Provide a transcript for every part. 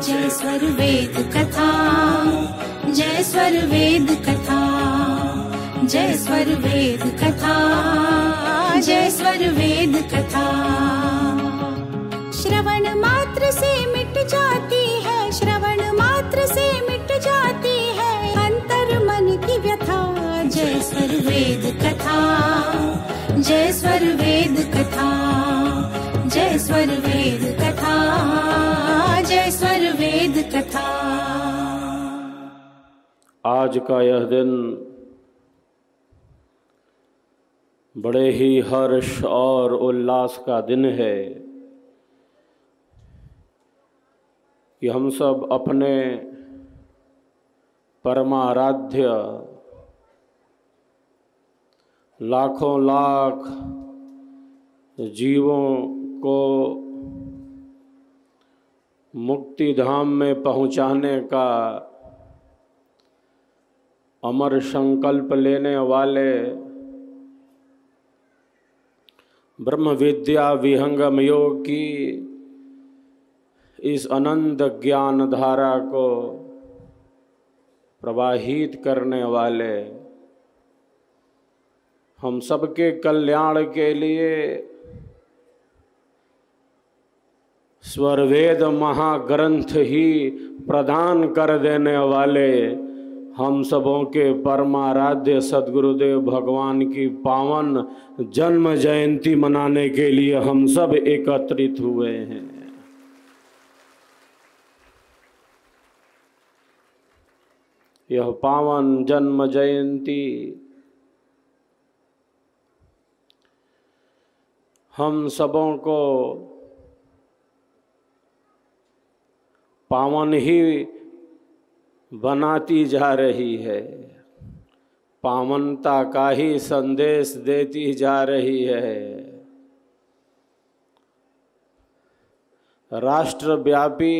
जय स्वर वेद कथा, जय स्वर वेद कथा, जय स्वर वेद कथा, जय स्वर वेद कथा। श्रवण मात्र से मिट जाती है, श्रवण मात्र से मिट जाती है अंतर मन की व्यथा। जय स्वर वेद कथा, जय स्वर वेद कथा, जय स्वर वेद कथा, जय स्वर वेद कथा। आज का यह दिन बड़े ही हर्ष और उल्लास का दिन है कि हम सब अपने परमाराध्य लाखों लाख जीवों को मुक्ति धाम में पहुंचाने का अमर संकल्प लेने वाले ब्रह्म विद्या विहंगम योग की इस अनंत ज्ञान धारा को प्रवाहित करने वाले, हम सबके कल्याण के लिए स्वरवेद महाग्रंथ ही प्रदान कर देने वाले हम सबों के परमाराध्य सद्गुरुदेव भगवान की पावन जन्म जयंती मनाने के लिए हम सब एकत्रित हुए हैं। यह पावन जन्म जयंती हम सबों को पावन ही बनाती जा रही है, पावनता का ही संदेश देती जा रही है। राष्ट्रव्यापी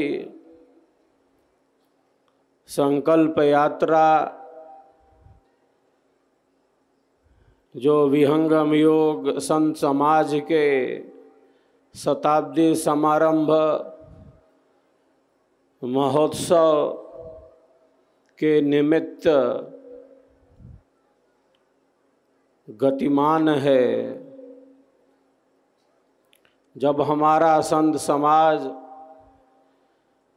संकल्प यात्रा जो विहंगम योग संत समाज के शताब्दी समारंभ महोत्सव के निमित्त गतिमान है। जब हमारा संत समाज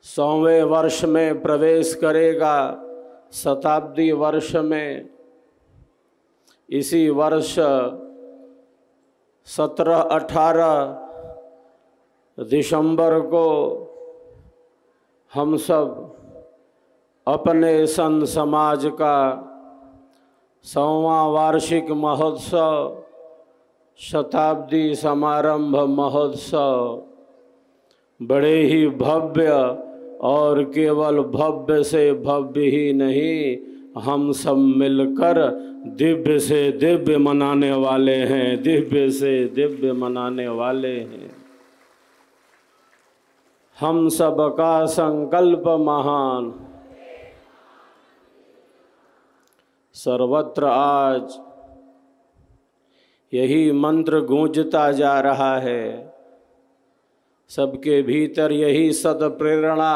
100वें वर्ष में प्रवेश करेगा, शताब्दी वर्ष में, इसी वर्ष 17-18 दिसंबर को हम सब अपने संत समाज का 100वां वार्षिक महोत्सव, शताब्दी समारंभ महोत्सव बड़े ही भव्य और केवल भव्य से भव्य ही नहीं, हम सब मिलकर दिव्य से दिव्य मनाने वाले हैं, दिव्य से दिव्य मनाने वाले हैं। हम सब का संकल्प महान, सर्वत्र आज यही मंत्र गूंजता जा रहा है। सबके भीतर यही सद प्रेरणा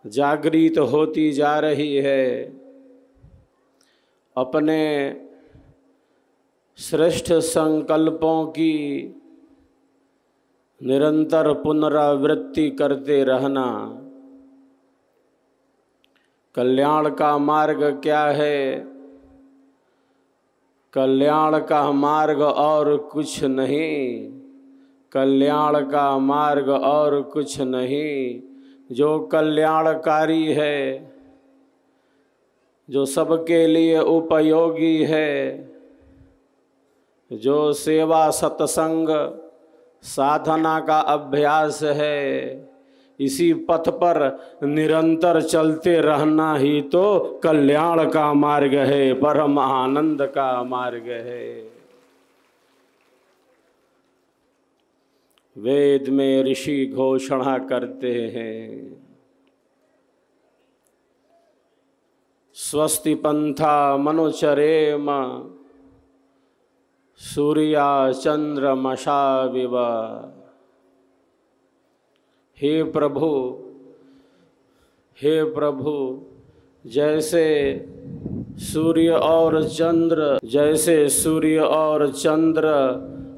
जागृत होती जा रही है। अपने श्रेष्ठ संकल्पों की निरंतर पुनरावृत्ति करते रहना। कल्याण का मार्ग क्या है? कल्याण का मार्ग और कुछ नहीं, कल्याण का मार्ग और कुछ नहीं। जो कल्याणकारी है, जो सबके लिए उपयोगी है, जो सेवा सत्संग साधना का अभ्यास है, इसी पथ पर निरंतर चलते रहना ही तो कल्याण का मार्ग है, परम आनंद का मार्ग है। वेद में ऋषि घोषणा करते हैं, स्वस्ति पंथा मनुचरेम सूर्या चंद्रमसा विव। हे प्रभु, हे प्रभु, जैसे सूर्य और चंद्र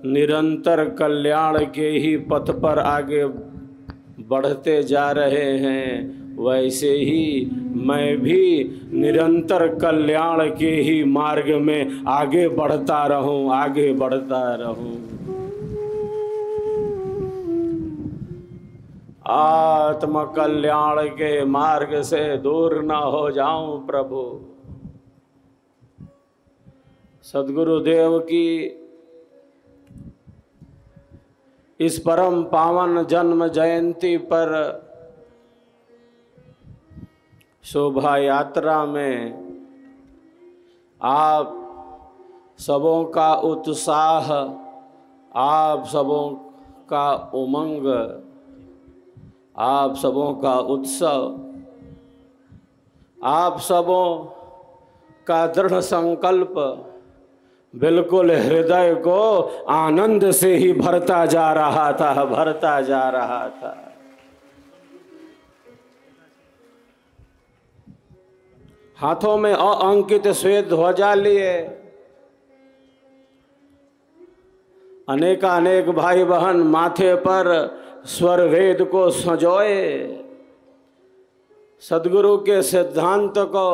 निरंतर कल्याण के ही पथ पर आगे बढ़ते जा रहे हैं, वैसे ही मैं भी निरंतर कल्याण के ही मार्ग में आगे बढ़ता रहूं। आत्म कल्याण के मार्ग से दूर न हो जाऊं प्रभु। सद्गुरुदेव की इस परम पावन जन्म जयंती पर शोभा यात्रा में आप सबों का उत्साह, आप सबों का उमंग, आप सबों का उत्सव, आप सबों का दृढ़ संकल्प बिल्कुल हृदय को आनंद से ही भरता जा रहा था। हाथों में अंकित श्वेत ध्वजा लिए अनेकानेक भाई बहन माथे पर स्वर वेद को संजोए, सद्गुरु के सिद्धांत को,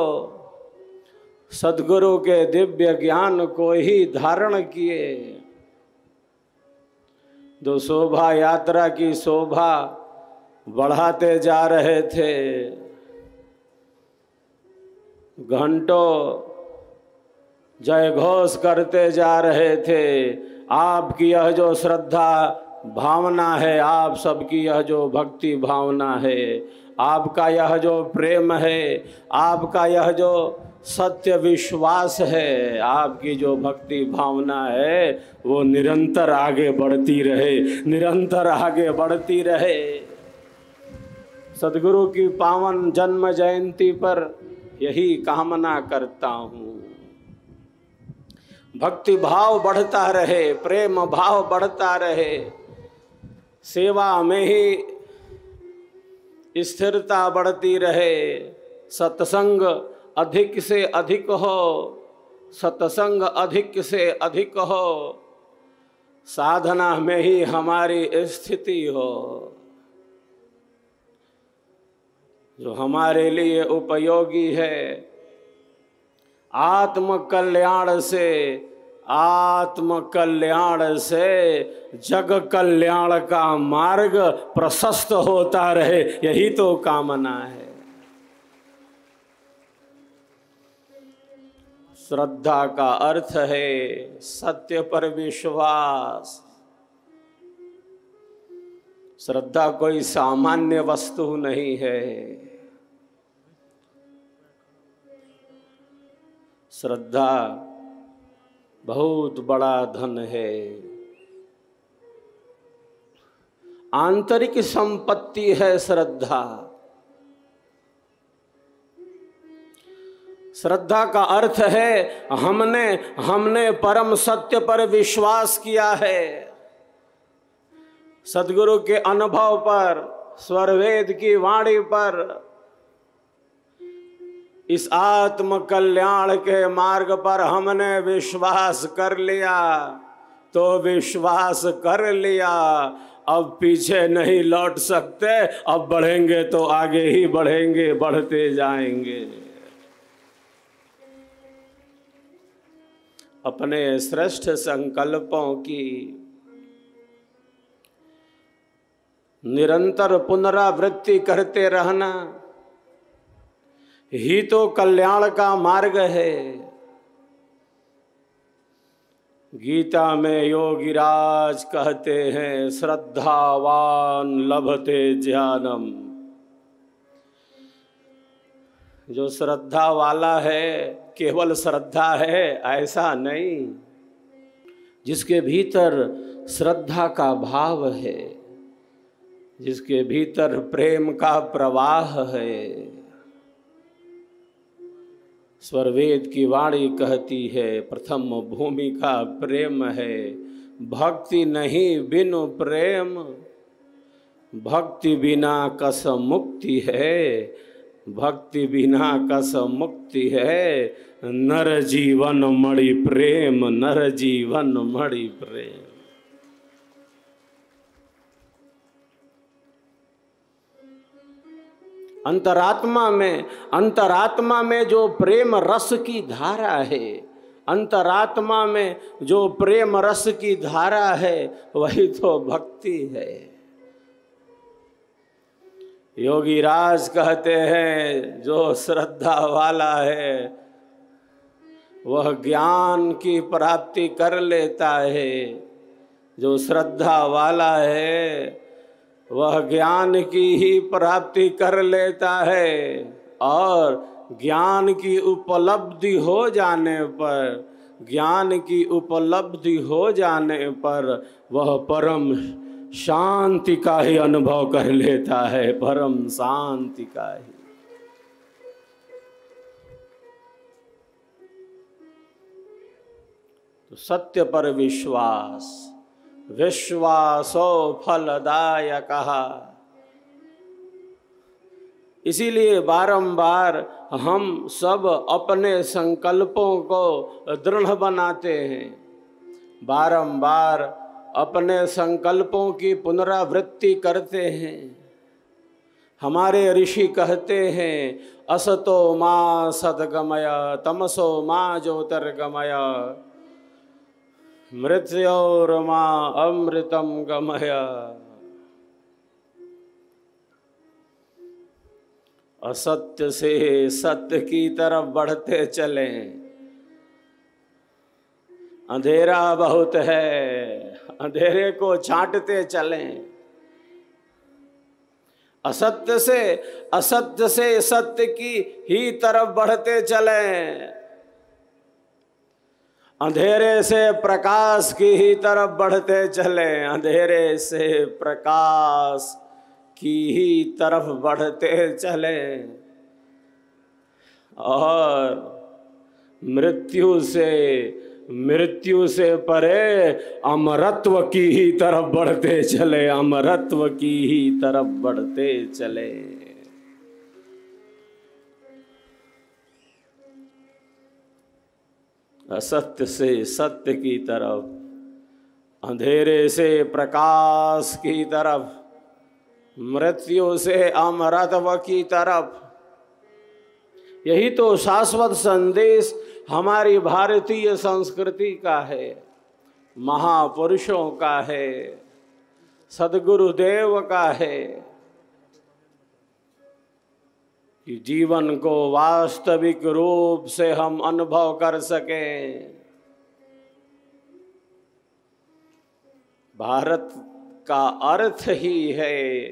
सद्गुरु के दिव्य ज्ञान को ही धारण किए। जो शोभा यात्रा की शोभा बढ़ाते जा रहे थे, घंटों जय घोष करते जा रहे थे, आपकी यह जो श्रद्धा भावना है, आप सबकी यह जो भक्ति भावना है, आपका यह जो प्रेम है, आपका यह जो सत्य विश्वास है, आपकी जो भक्ति भावना है, वो निरंतर आगे बढ़ती रहे। सद्गुरु की पावन जन्म जयंती पर यही कामना करता हूँ। भक्ति भाव बढ़ता रहे, प्रेम भाव बढ़ता रहे, सेवा में ही स्थिरता बढ़ती रहे, सत्संग अधिक से अधिक हो, साधना में ही हमारी स्थिति हो। जो हमारे लिए उपयोगी है, आत्म कल्याण से जग कल्याण का मार्ग प्रशस्त होता रहे, यही तो कामना है। श्रद्धा का अर्थ है सत्य पर विश्वास। श्रद्धा कोई सामान्य वस्तु नहीं है। श्रद्धा बहुत बड़ा धन है, आंतरिक संपत्ति है श्रद्धा। श्रद्धा का अर्थ है हमने परम सत्य पर विश्वास किया है, सद्गुरु के अनुभव पर, स्वरवेद की वाणी पर, इस आत्म कल्याण के मार्ग पर हमने विश्वास कर लिया तो विश्वास कर लिया, अब पीछे नहीं लौट सकते। अब बढ़ेंगे तो आगे ही बढ़ेंगे, बढ़ते जाएंगे। अपने श्रेष्ठ संकल्पों की निरंतर पुनरावृत्ति करते रहना ही तो कल्याण का मार्ग है। गीता में योगीराज कहते हैं, श्रद्धावान लभते ज्ञानम। जो श्रद्धा वाला है केवल श्रद्धा है ऐसा नहीं, जिसके भीतर श्रद्धा का भाव है, जिसके भीतर प्रेम का प्रवाह है। स्वरवेद की वाणी कहती है, प्रथम भूमिका प्रेम है। भक्ति नहीं बिनु प्रेम, भक्ति बिना कस मुक्ति है। भक्ति बिना कस मुक्ति है, नर जीवन मणि प्रेम, नर जीवन मणि प्रेम। अंतरात्मा में जो प्रेम रस की धारा है, अंतरात्मा में जो प्रेम रस की धारा है, वही तो भक्ति है। योगी राज कहते हैं जो श्रद्धा वाला है वह ज्ञान की प्राप्ति कर लेता है, जो श्रद्धा वाला है वह ज्ञान की ही प्राप्ति कर लेता है, और ज्ञान की उपलब्धि हो जाने पर, ज्ञान की उपलब्धि हो जाने पर वह परम शांति का ही अनुभव कर लेता है, परम शांति का ही। तो सत्य पर विश्वास, विश्वासो फलदायकः। इसीलिए बारंबार हम सब अपने संकल्पों को दृढ़ बनाते हैं, बारंबार अपने संकल्पों की पुनरावृत्ति करते हैं। हमारे ऋषि कहते हैं असतो मां सद्गमय तमसो मां ज्योतिर्गमय मृत्योर्मा अमृतम गमय। असत्य से सत्य की तरफ बढ़ते चलें। अंधेरा बहुत है, अंधेरे को छांटते चलें। असत्य से सत्य की ही तरफ बढ़ते चलें। अंधेरे से प्रकाश की ही तरफ बढ़ते चले, अंधेरे से प्रकाश की ही तरफ बढ़ते चले, और मृत्यु से परे अमरत्व की ही तरफ बढ़ते चले, अमरत्व की ही तरफ बढ़ते चले। असत्य से सत्य की तरफ, अंधेरे से प्रकाश की तरफ, मृत्यु से अमरत्व की तरफ। यही तो शाश्वत संदेश हमारी भारतीय संस्कृति का है, महापुरुषों का है, सद्गुरुदेव का है, कि जीवन को वास्तविक रूप से हम अनुभव कर सकें। भारत का अर्थ ही है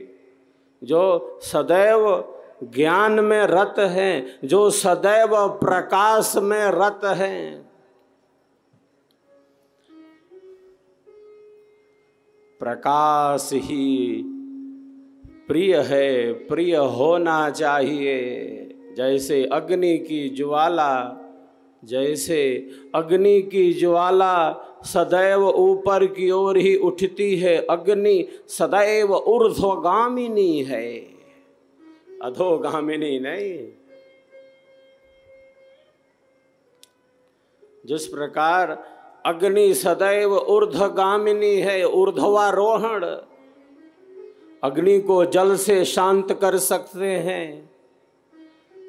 जो सदैव ज्ञान में रत हैं, जो सदैव प्रकाश में रत हैं। प्रकाश ही प्रिय है, प्रिय होना चाहिए। जैसे अग्नि की ज्वाला, जैसे अग्नि की ज्वाला सदैव ऊपर की ओर ही उठती है, अग्नि सदैव ऊर्ध्वगामिनी है, अधोगामिनी नहीं। जिस प्रकार अग्नि सदैव ऊर्ध्वगामिनी है, ऊर्ध्वारोहण, अग्नि को जल से शांत कर सकते हैं,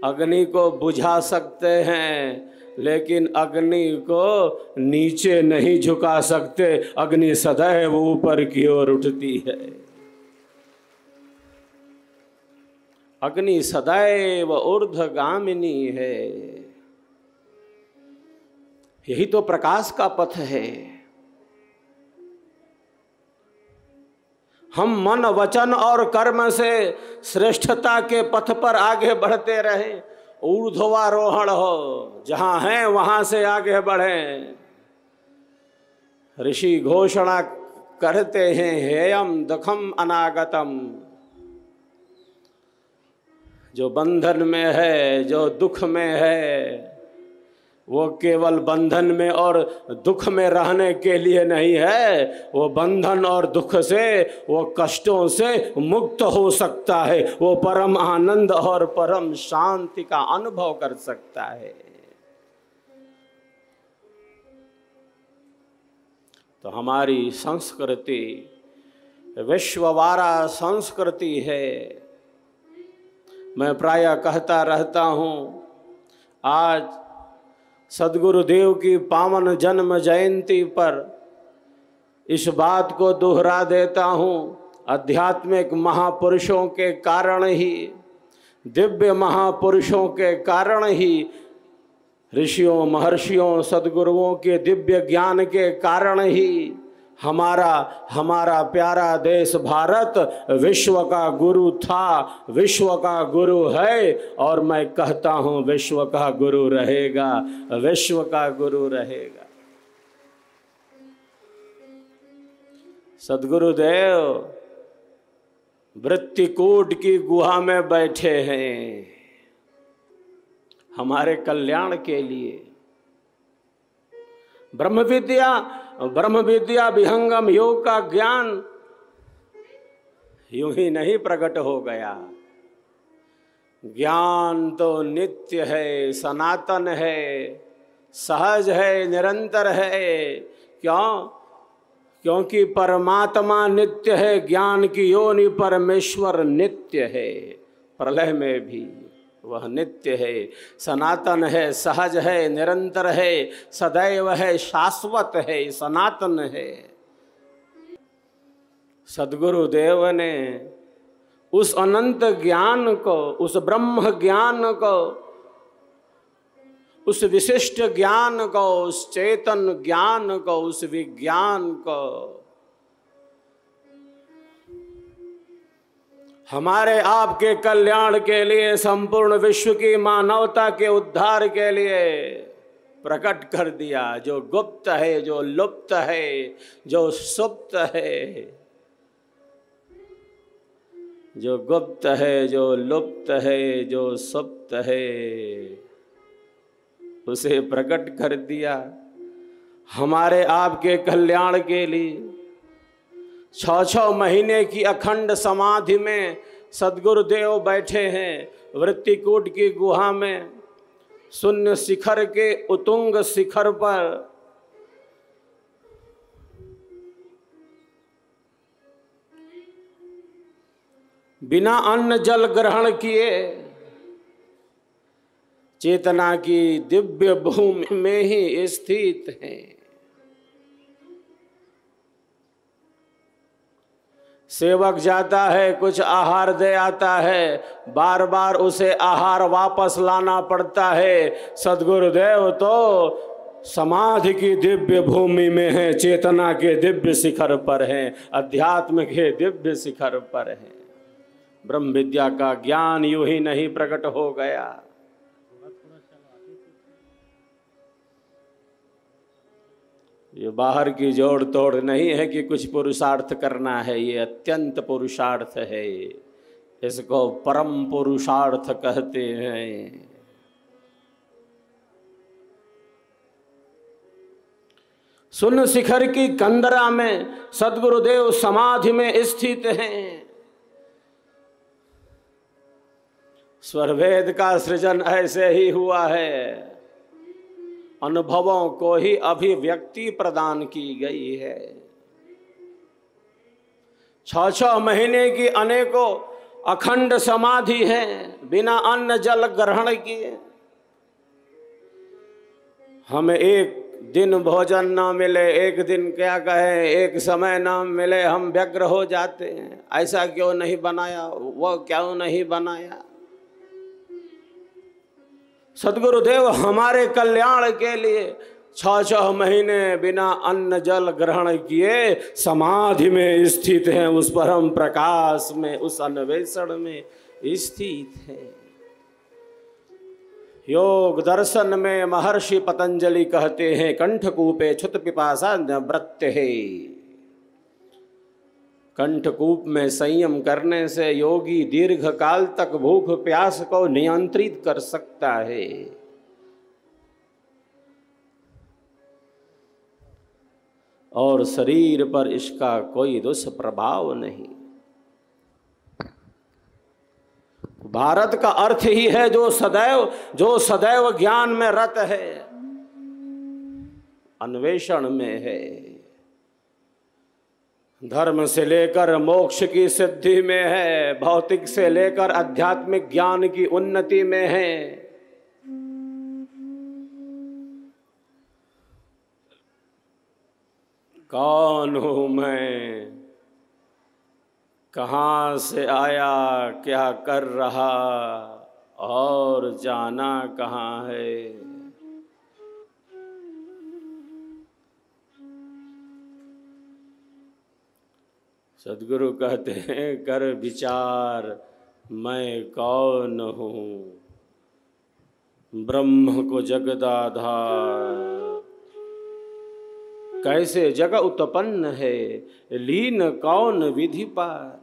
अग्नि को बुझा सकते हैं, लेकिन अग्नि को नीचे नहीं झुका सकते। अग्नि सदैव ऊपर की ओर उठती है, अग्नि सदैव ऊर्ध्वगामिनी है। यही तो प्रकाश का पथ है। हम मन वचन और कर्म से श्रेष्ठता के पथ पर आगे बढ़ते रहें, ऊर्ध्वारोहण हो, जहां हैं वहां से आगे बढ़ें। ऋषि घोषणा करते हैं हेयम दुखम अनागतम, जो बंधन में है, जो दुख में है, वो केवल बंधन में और दुख में रहने के लिए नहीं है, वो बंधन और दुख से, वो कष्टों से मुक्त हो सकता है, वो परम आनंद और परम शांति का अनुभव कर सकता है। तो हमारी संस्कृति विश्ववारा संस्कृति है। मैं प्रायः कहता रहता हूँ, आज सद्गुरुदेव की पावन जन्म जयंती पर इस बात को दोहरा देता हूँ, आध्यात्मिक महापुरुषों के कारण ही, दिव्य महापुरुषों के कारण ही, ऋषियों महर्षियों सद्गुरुओं के दिव्य ज्ञान के कारण ही हमारा प्यारा देश भारत विश्व का गुरु था, विश्व का गुरु है, और मैं कहता हूँ विश्व का गुरु रहेगा, विश्व का गुरु रहेगा। सद्गुरुदेव वृत्तिकूट की गुहा में बैठे हैं हमारे कल्याण के लिए। ब्रह्म विद्या विहंगम योग का ज्ञान यूं ही नहीं प्रकट हो गया। ज्ञान तो नित्य है, सनातन है, सहज है, निरंतर है। क्यों? क्योंकि परमात्मा नित्य है, ज्ञान की योनि परमेश्वर नित्य है, प्रलय में भी वह नित्य है, सनातन है, सहज है, निरंतर है, सदैव है, शाश्वत है, सनातन है। सद्गुरुदेव ने उस अनंत ज्ञान को, उस ब्रह्म ज्ञान को, उस विशिष्ट ज्ञान को, उस चेतन ज्ञान को, उस विज्ञान को हमारे आपके कल्याण के लिए, संपूर्ण विश्व की मानवता के उद्धार के लिए प्रकट कर दिया। जो गुप्त है, जो लुप्त है, जो सुप्त है, जो गुप्त है, जो लुप्त है, जो सुप्त है, उसे प्रकट कर दिया हमारे आपके कल्याण के लिए। 6 महीने की अखंड समाधि में सद्गुरुदेव बैठे हैं वृत्तिकूट की गुहा में, शून्य शिखर के उतुंग शिखर पर। बिना अन्न जल ग्रहण किए चेतना की दिव्य भूमि में ही स्थित हैं। सेवक जाता है, कुछ आहार दे आता है, बार बार उसे आहार वापस लाना पड़ता है। सद्गुरुदेव तो समाधि की दिव्य भूमि में है, चेतना के दिव्य शिखर पर हैं, अध्यात्म के दिव्य शिखर पर हैं। ब्रह्म विद्या का ज्ञान यूं ही नहीं प्रकट हो गया। ये बाहर की जोड़ तोड़ नहीं है कि कुछ पुरुषार्थ करना है, ये अत्यंत पुरुषार्थ है, इसको परम पुरुषार्थ कहते हैं। शून्य शिखर की कंदरा में सद्गुरुदेव समाधि में स्थित हैं। स्वरभेद का सृजन ऐसे ही हुआ है, अनुभवों को ही अभिव्यक्ति प्रदान की गई है। 6 महीने की अनेकों अखंड समाधि है, बिना अन्न जल ग्रहण किए। हमें एक दिन भोजन ना मिले, एक दिन क्या कहें, एक समय ना मिले, हम व्यग्र हो जाते हैं। ऐसा क्यों नहीं बनाया, वो क्यों नहीं बनाया। सद्गुरुदेव हमारे कल्याण के लिए 6 महीने बिना अन्न जल ग्रहण किए समाधि में स्थित हैं, उस परम प्रकाश में, उस अन्वेषण में स्थित हैं। योग दर्शन में महर्षि पतंजलि कहते हैं, कंठकूपे क्षुत पिपासा नवृत्ते है। कंठकूप में संयम करने से योगी दीर्घ काल तक भूख प्यास को नियंत्रित कर सकता है। और शरीर पर इसका कोई दुष्प्रभाव नहीं। भारत का अर्थ ही है जो सदैव ज्ञान में रत है, अन्वेषण में है, धर्म से लेकर मोक्ष की सिद्धि में है, भौतिक से लेकर आध्यात्मिक ज्ञान की उन्नति में है। कौन हूं मैं, कहाँ से आया, क्या कर रहा और जाना कहाँ है। सद्गुरु कहते हैं कर विचार मैं कौन हूँ, ब्रह्म को जगदाधार, कैसे जग उत्पन्न है, लीन कौन विधि पार,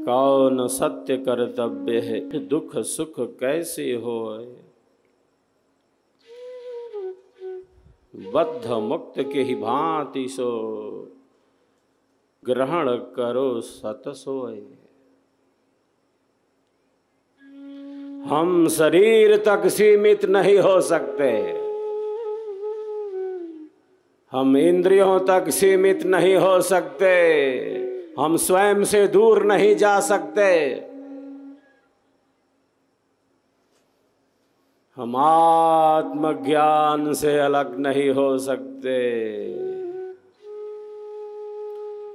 कौन सत्य कर्तव्य है, दुख सुख कैसे होए, बद्ध मुक्त के ही भांति सो, ग्रहण करो सत सोए। हम शरीर तक सीमित नहीं हो सकते, हम इंद्रियों तक सीमित नहीं हो सकते, हम स्वयं से दूर नहीं जा सकते, हम आत्मज्ञान से अलग नहीं हो सकते।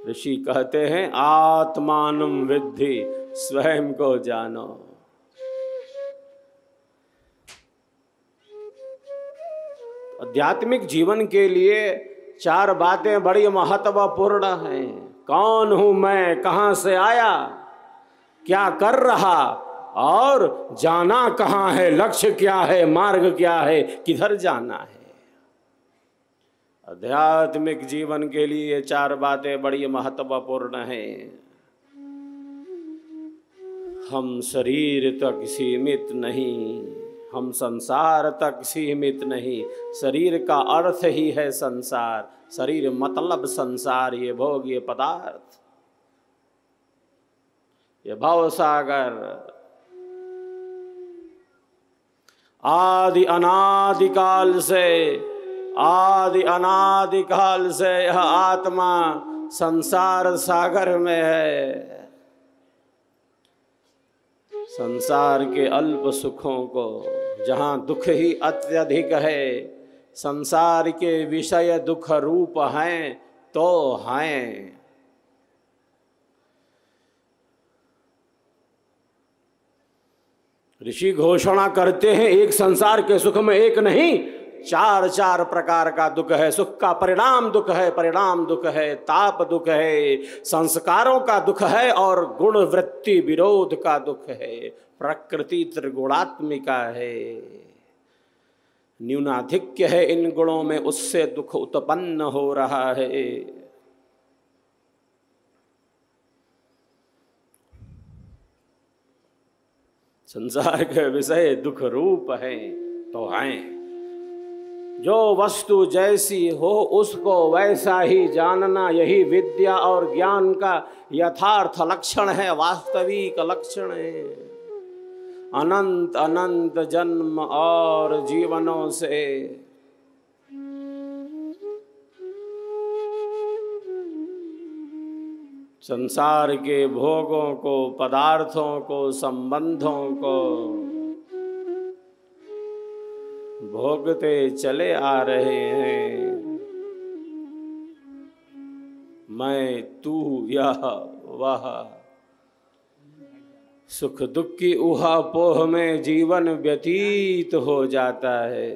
ऋषि कहते हैं आत्मानं विद्धि, स्वयं को जानो। आध्यात्मिक जीवन के लिए चार बातें बड़ी महत्वपूर्ण हैं। कौन हूं मैं, कहां से आया, क्या कर रहा और जाना कहां है, लक्ष्य क्या है, मार्ग क्या है, किधर जाना है। आध्यात्मिक जीवन के लिए चार बातें बड़ी महत्वपूर्ण हैं। हम शरीर तक सीमित नहीं, हम संसार तक सीमित नहीं। शरीर का अर्थ ही है संसार, शरीर मतलब संसार, ये भोग, ये पदार्थ, ये भवसागर। आदि अनादिकाल से यह आत्मा संसार सागर में है। संसार के अल्प सुखों को, जहाँ दुख ही अत्यधिक है, संसार के विषय दुख रूप हैं तो हैं। ऋषि घोषणा करते हैं एक संसार के सुख में एक नहीं, चार चार प्रकार का दुख है। सुख का परिणाम दुख है, परिणाम दुख है, ताप दुख है, संस्कारों का दुख है और गुण वृत्ति विरोध का दुख है। प्रकृति त्रिगुणात्मिका है, न्यूनाधिक्य है इन गुणों में, उससे दुख उत्पन्न हो रहा है। संसार के विषय दुख रूप है तो हैं। जो वस्तु जैसी हो उसको वैसा ही जानना, यही विद्या और ज्ञान का यथार्थ लक्षण है, वास्तविक लक्षण है। अनंत अनंत जन्म और जीवनों से संसार के भोगों को, पदार्थों को, संबंधों को भोगते चले आ रहे हैं। मैं, तू, यह वह, सुख दुख की उहापोह में जीवन व्यतीत हो जाता है।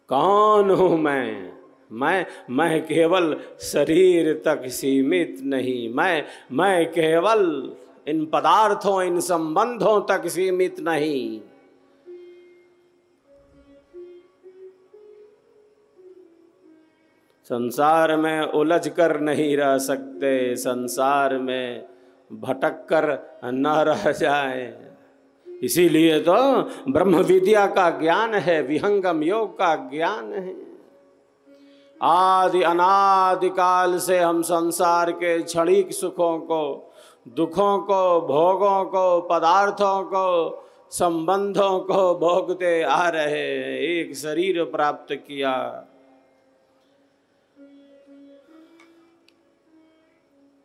कौन हूं मैं केवल शरीर तक सीमित नहीं, मैं केवल इन पदार्थों, इन संबंधों तक सीमित नहीं। संसार में उलझ कर नहीं रह सकते, संसार में भटक कर न रह जाए। इसीलिए तो ब्रह्म विद्या का ज्ञान है, विहंगम योग का ज्ञान है। आदि अनादि काल से हम संसार के क्षणिक सुखों को, दुखों को, भोगों को, पदार्थों को, संबंधों को भोगते आ रहे हैं। एक शरीर प्राप्त किया,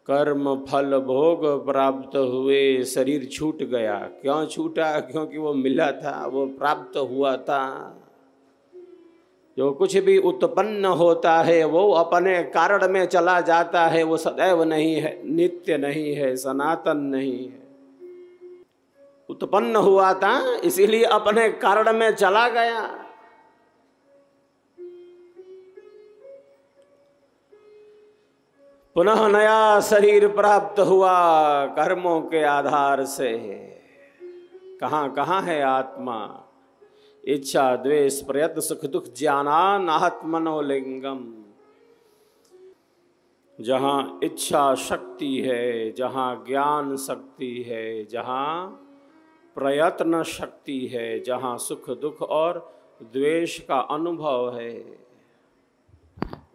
कर्म फल भोग प्राप्त हुए, शरीर छूट गया। क्यों छूटा? क्योंकि वो मिला था, वो प्राप्त हुआ था। जो कुछ भी उत्पन्न होता है वो अपने कारण में चला जाता है, वो सदैव नहीं है, नित्य नहीं है, सनातन नहीं है। उत्पन्न हुआ था इसीलिए अपने कारण में चला गया। पुनः नया शरीर प्राप्त हुआ कर्मों के आधार से। कहाँ कहाँ है आत्मा? इच्छा द्वेष प्रयत्न सुख दुख ज्ञानान आत्मनोलिंगम। जहाँ इच्छा शक्ति है, जहाँ ज्ञान शक्ति है, जहाँ प्रयत्न शक्ति है, जहाँ सुख दुख और द्वेष का अनुभव है,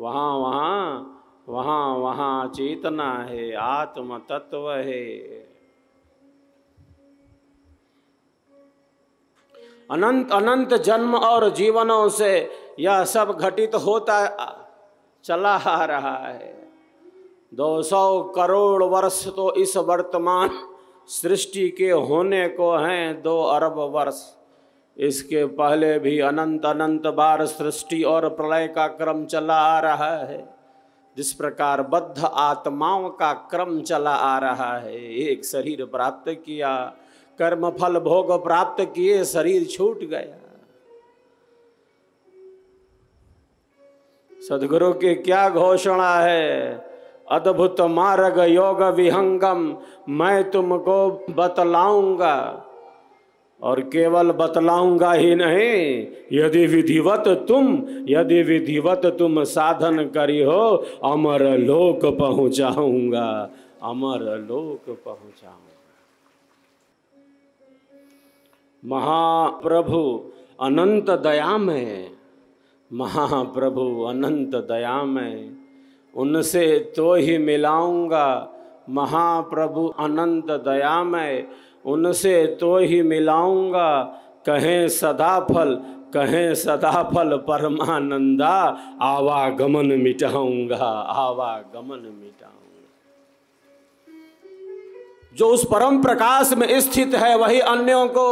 वहाँ वहाँ वहाँ वहाँ चेतना है, आत्म तत्व है। अनंत अनंत जन्म और जीवनों से यह सब घटित होता चला आ रहा है। 200 करोड़ वर्ष तो इस वर्तमान सृष्टि के होने को हैं, 2 अरब वर्ष। इसके पहले भी अनंत अनंत बार सृष्टि और प्रलय का क्रम चला आ रहा है। जिस प्रकार बद्ध आत्माओं का क्रम चला आ रहा है। एक शरीर प्राप्त किया, कर्म फल भोग प्राप्त किए, शरीर छूट गया। सद्गुरु की क्या घोषणा है? अद्भुत मार्ग योग विहंगम मैं तुमको बतलाऊंगा, और केवल बतलाऊंगा ही नहीं, यदि विधिवत तुम साधन करी हो, अमर लोक पहुंचाऊंगा, अमर लोक पहुंचाऊंगा। महाप्रभु अनंत दयामय, महाप्रभु अनंत दयामय, उनसे तो ही मिलाऊंगा। महाप्रभु अनंत दयामय, उनसे तो ही मिलाऊंगा। कहें सदाफल परमानंदा, आवागमन मिटाऊंगा, आवागमन मिटाऊंगा। जो उस परम प्रकाश में स्थित है वही अन्यों को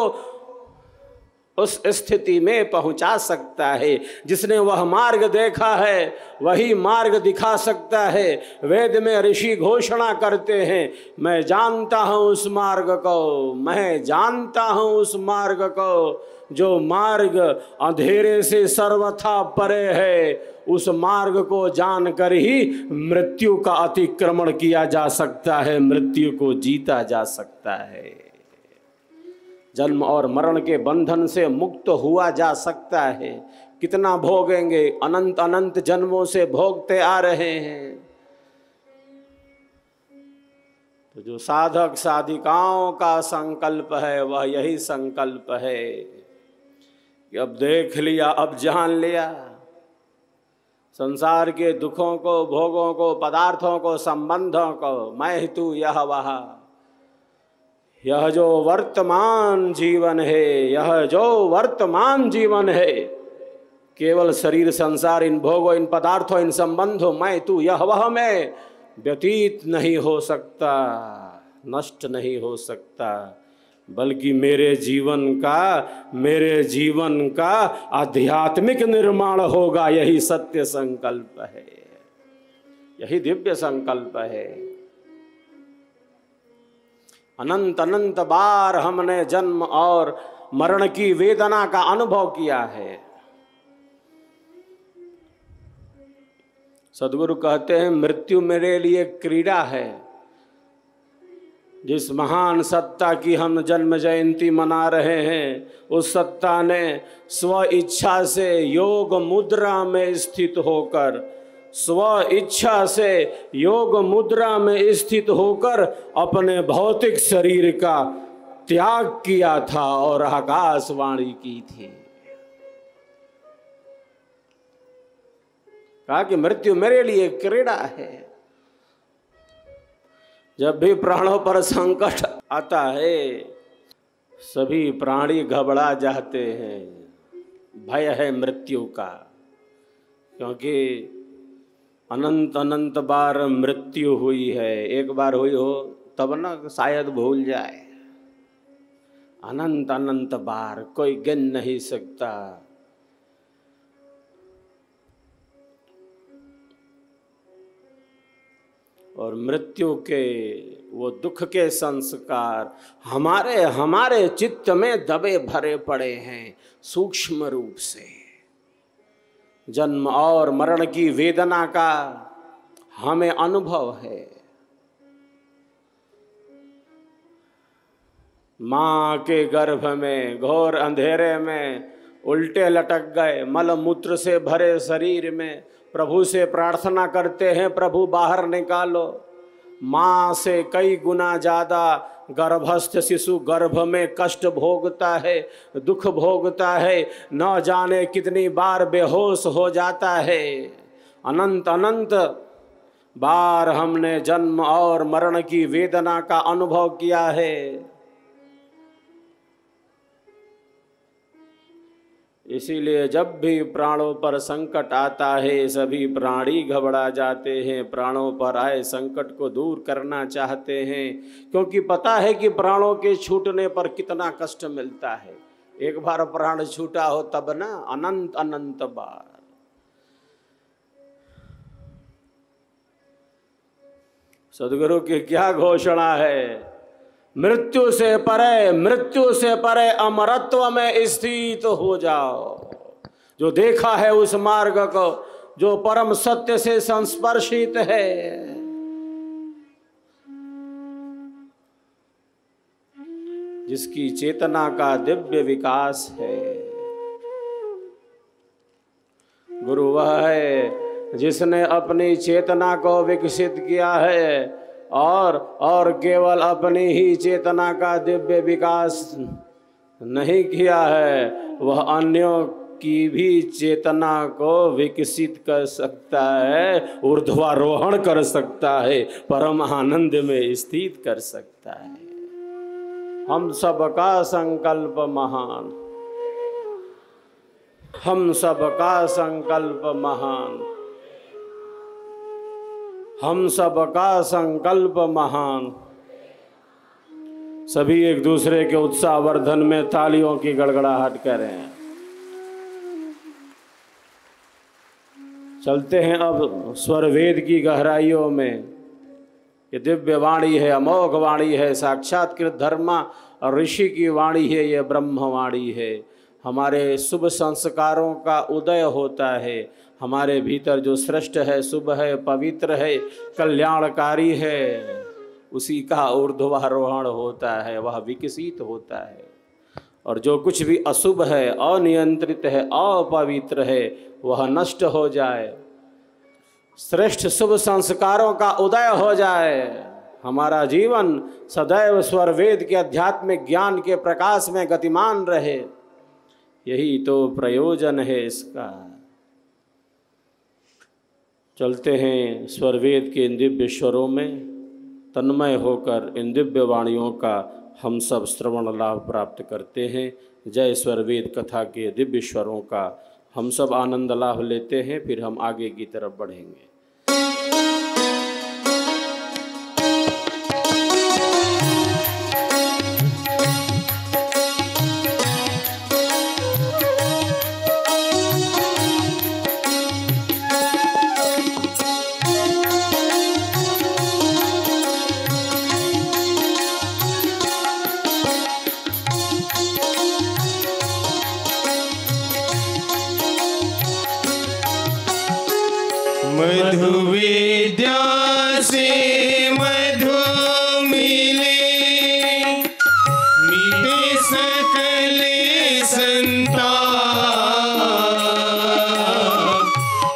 उस स्थिति में पहुंचा सकता है। जिसने वह मार्ग देखा है वही मार्ग दिखा सकता है। वेद में ऋषि घोषणा करते हैं, मैं जानता हूं उस मार्ग को, मैं जानता हूं उस मार्ग को। जो मार्ग अंधेरे से सर्वथा परे है, उस मार्ग को जानकर ही मृत्यु का अतिक्रमण किया जा सकता है, मृत्यु को जीता जा सकता है। जन्म और मरण के बंधन से मुक्त हुआ जा सकता है। कितना भोगेंगे? अनंत अनंत जन्मों से भोगते आ रहे हैं। तो जो साधक साधिकाओं का संकल्प है वह यही संकल्प है कि अब देख लिया, अब जान लिया। संसार के दुखों को, भोगों को, पदार्थों को, संबंधों को, मैं तू यह वह, यह जो वर्तमान जीवन है, यह जो वर्तमान जीवन है, केवल शरीर संसार, इन भोगों, इन पदार्थों, इन संबंधों, मैं तू यह वह में व्यतीत नहीं हो सकता, नष्ट नहीं हो सकता। बल्कि मेरे जीवन का आध्यात्मिक निर्माण होगा। यही सत्य संकल्प है, यही दिव्य संकल्प है। अनंत अनंत बार हमने जन्म और मरण की वेदना का अनुभव किया है। सद्गुरु कहते हैं, मृत्यु मेरे लिए क्रीड़ा है। जिस महान सत्ता की हम जन्म जयंती मना रहे हैं, उस सत्ता ने स्व इच्छा से योग मुद्रा में स्थित होकर, स्व इच्छा से योग मुद्रा में स्थित होकर अपने भौतिक शरीर का त्याग किया था और आकाशवाणी की थी। कहा कि मृत्यु मेरे लिए क्रीड़ा है। जब भी प्राणों पर संकट आता है सभी प्राणी घबरा जाते हैं। भय है मृत्यु का, क्योंकि अनंत अनंत बार मृत्यु हुई है। एक बार हुई हो तब ना शायद भूल जाए, अनंत अनंत बार कोई गिन नहीं सकता। और मृत्यु के वो दुख के संस्कार हमारे चित्त में दबे भरे पड़े हैं सूक्ष्म रूप से। जन्म और मरण की वेदना का हमें अनुभव है। माँ के गर्भ में घोर अंधेरे में उल्टे लटक गए, मल मूत्र से भरे शरीर में प्रभु से प्रार्थना करते हैं, प्रभु बाहर निकालो। माँ से कई गुना ज़्यादा गर्भस्थ शिशु गर्भ में कष्ट भोगता है, दुख भोगता है, न जाने कितनी बार बेहोश हो जाता है। अनंत अनंत बार हमने जन्म और मरण की वेदना का अनुभव किया है। इसीलिए जब भी प्राणों पर संकट आता है सभी प्राणी घबरा जाते हैं, प्राणों पर आए संकट को दूर करना चाहते हैं, क्योंकि पता है कि प्राणों के छूटने पर कितना कष्ट मिलता है। एक बार प्राण छूटा हो तब ना अनंत अनंत बार। सदगुरु की क्या घोषणा है, मृत्यु से परे अमरत्व में स्थित हो जाओ। जो देखा है उस मार्ग को, जो परम सत्य से संस्पर्शित है, जिसकी चेतना का दिव्य विकास है। गुरु वह है जिसने अपनी चेतना को विकसित किया है और केवल अपनी ही चेतना का दिव्य विकास नहीं किया है, वह अन्यों की भी चेतना को विकसित कर सकता है, ऊर्ध्वारोहण कर सकता है, परम आनंद में स्थित कर सकता है। हम सबका संकल्प महान, हम सबका संकल्प महान, हम सबका संकल्प महान। सभी एक दूसरे के उत्साह वर्धन में तालियों की गड़गड़ाहट करें। चलते हैं अब स्वर वेद की गहराइयों में। ये दिव्य वाणी है, अमोघ वाणी है, साक्षात्कृत धर्मा और ऋषि की वाणी है, ये ब्रह्म वाणी है। हमारे शुभ संस्कारों का उदय होता है। हमारे भीतर जो श्रेष्ठ है, शुभ है, पवित्र है, कल्याणकारी है, उसी का ऊर्ध्वारोहण होता है, वह विकसित होता है। और जो कुछ भी अशुभ है, अनियंत्रित है, अपवित्र है, वह नष्ट हो जाए, श्रेष्ठ शुभ संस्कारों का उदय हो जाए। हमारा जीवन सदैव स्वर वेद के आध्यात्मिक ज्ञान के प्रकाश में गतिमान रहे, यही तो प्रयोजन है इसका। चलते हैं स्वर वेद के इन दिव्य स्वरों में, तन्मय होकर इन दिव्य वाणियों का हम सब श्रवण लाभ प्राप्त करते हैं। जय स्वर वेद कथा के दिव्य स्वरों का हम सब आनंद लाभ लेते हैं, फिर हम आगे की तरफ बढ़ेंगे। मधु विद्या से मधु मिले, मिटे सकल संताप।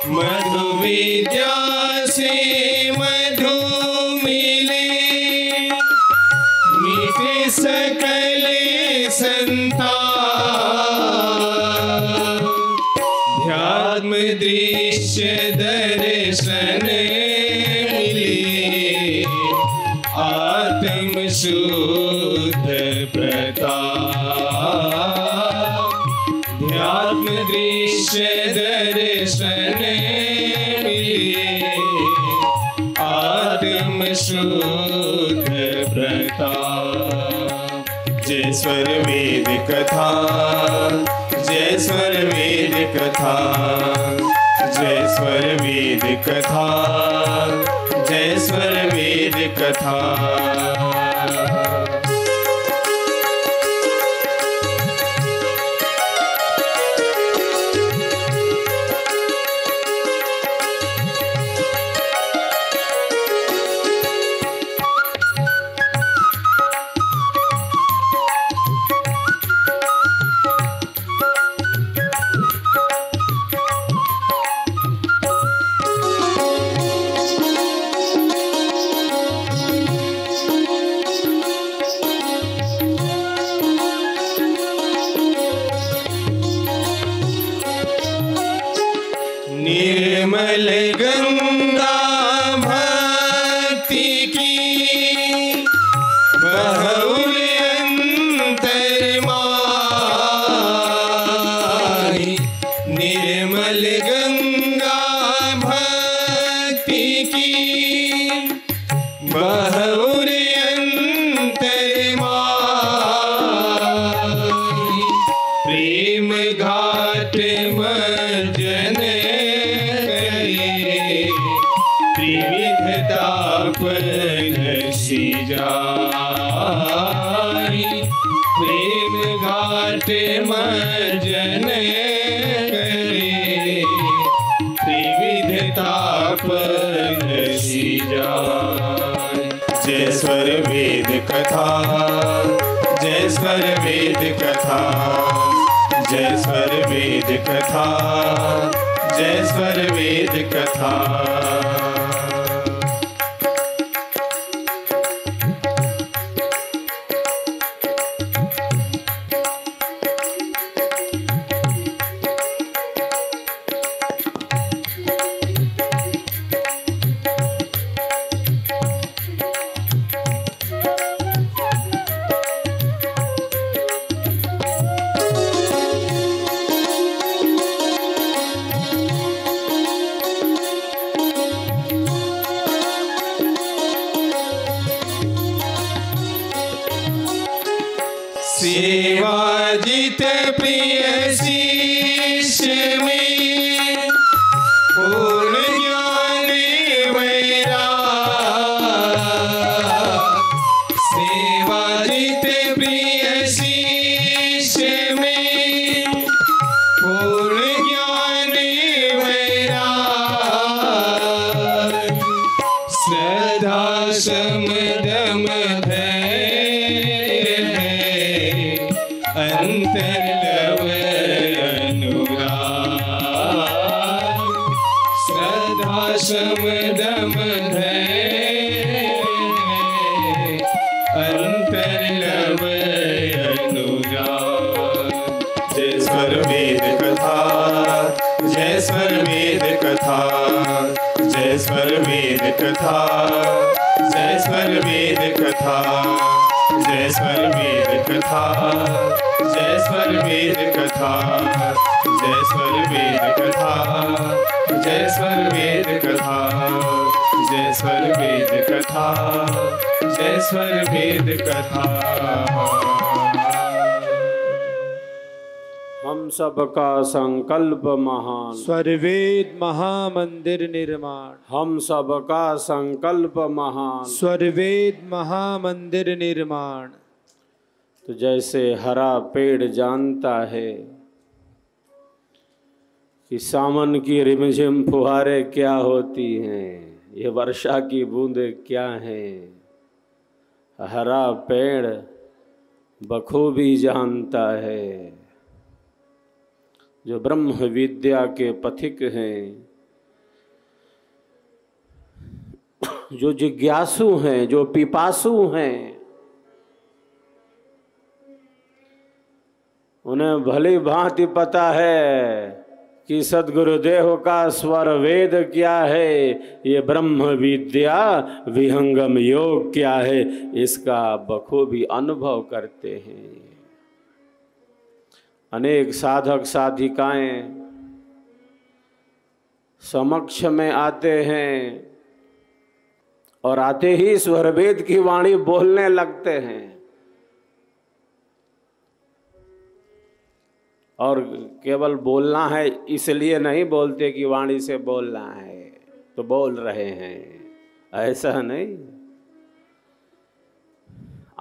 मधु विद्या से मधु मिले, मिटे सकल आत्मदृश्य दर्शन मिले, आत्म शुद्ध प्रताप। ध्यात्म दृश्य दर्शन मिले, आत्म शुद्ध प्रताप। जय स्वर वेद कथा, जय स्वर वेद कथा, जय स्वर वेद कथा, जय स्वर वेद कथा। निर्मल गंगा भक्ति की बहुल अंतर्माई। निर्मल गंगा भक्ति की बहुल अंतर्माई। प्रेम घाट मर्जन सी जाई। प्रेम घाट मर्जन करे, त्रिविधता पर सी जाई। जय स्वर वेद कथा, जय स्वर वेद कथा, जय स्वर वेद कथा, जय स्वर वेद कथा। सेवाजित प्रिय शिष्य में पूर्ण ज्ञान वैराग। सेवाजित प्रिय शिष्य में पूर्ण ज्ञान वैराग। श्रद्धा समदम अंतर्लव अनुराग। श्रद्धा समदम अंतर्लव अनुराग। जय स्वर वेद कथा, जय स्वर वेद कथा, जय स्वर वेद कथा, जय स्वर वेद कथा, जय स्वर वेद कथा, जय स्वर वेद कथा, जय स्वर वेद कथा, जय स्वर वेद कथा, जय स्वर वेद कथा, जय स्वर वेद कथा। हम सबका संकल्प महान, स्वरवेद महामंदिर निर्माण। हम सबका संकल्प महान, स्वरवेद महामंदिर निर्माण। तो जैसे हरा पेड़ जानता है कि सावन की रिमझिम फुहारे क्या होती हैं, ये वर्षा की बूंदें क्या हैं, हरा पेड़ बखूबी जानता है। जो ब्रह्म विद्या के पथिक हैं, जो जिज्ञासु हैं, जो पिपासु हैं, उन्हें भली भांति पता है कि सद्गुरुदेव का स्वर वेद क्या है, ये ब्रह्म विद्या विहंगम योग क्या है, इसका बखूबी अनुभव करते हैं। अनेक साधक साधिकाएं समक्ष में आते हैं और आते ही स्वर वेद की वाणी बोलने लगते हैं, और केवल बोलना है इसलिए नहीं बोलते कि वाणी से बोलना है तो बोल रहे हैं, ऐसा नहीं।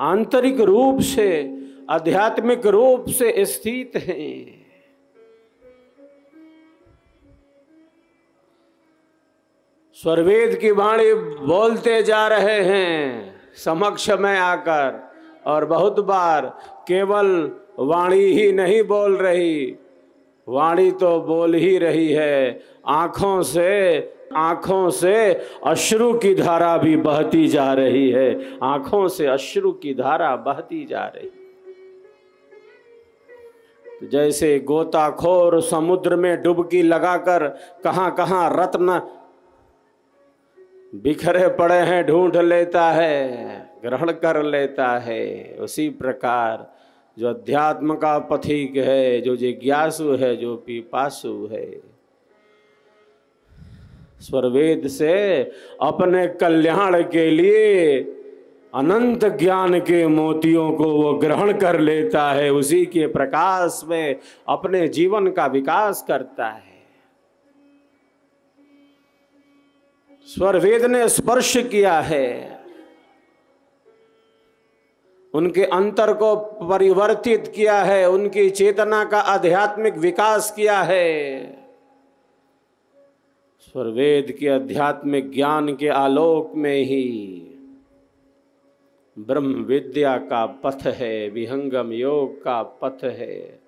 आंतरिक रूप से आध्यात्मिक रूप से स्थित हैं। स्वरवेद की वाणी बोलते जा रहे हैं समक्ष में आकर, और बहुत बार केवल वाणी ही नहीं बोल रही, वाणी तो बोल ही रही है, आँखों से अश्रु की धारा भी बहती जा रही है, आँखों से अश्रु की धारा बहती जा रही। तो जैसे गोताखोर समुद्र में डुबकी लगाकर कहाँ कहाँ रत्न बिखरे पड़े हैं ढूंढ लेता है, ग्रहण कर लेता है, उसी प्रकार जो अध्यात्म का पथिक है, जो जिज्ञासु है, जो पिपासु है, स्वरवेद से अपने कल्याण के लिए अनंत ज्ञान के मोतियों को वो ग्रहण कर लेता है, उसी के प्रकाश में अपने जीवन का विकास करता है। स्वरवेद ने स्पर्श किया है, उनके अंतर को परिवर्तित किया है, उनकी चेतना का आध्यात्मिक विकास किया है। स्वरवेद के आध्यात्मिक ज्ञान के आलोक में ही ब्रह्म विद्या का पथ है, विहंगम योग का पथ है।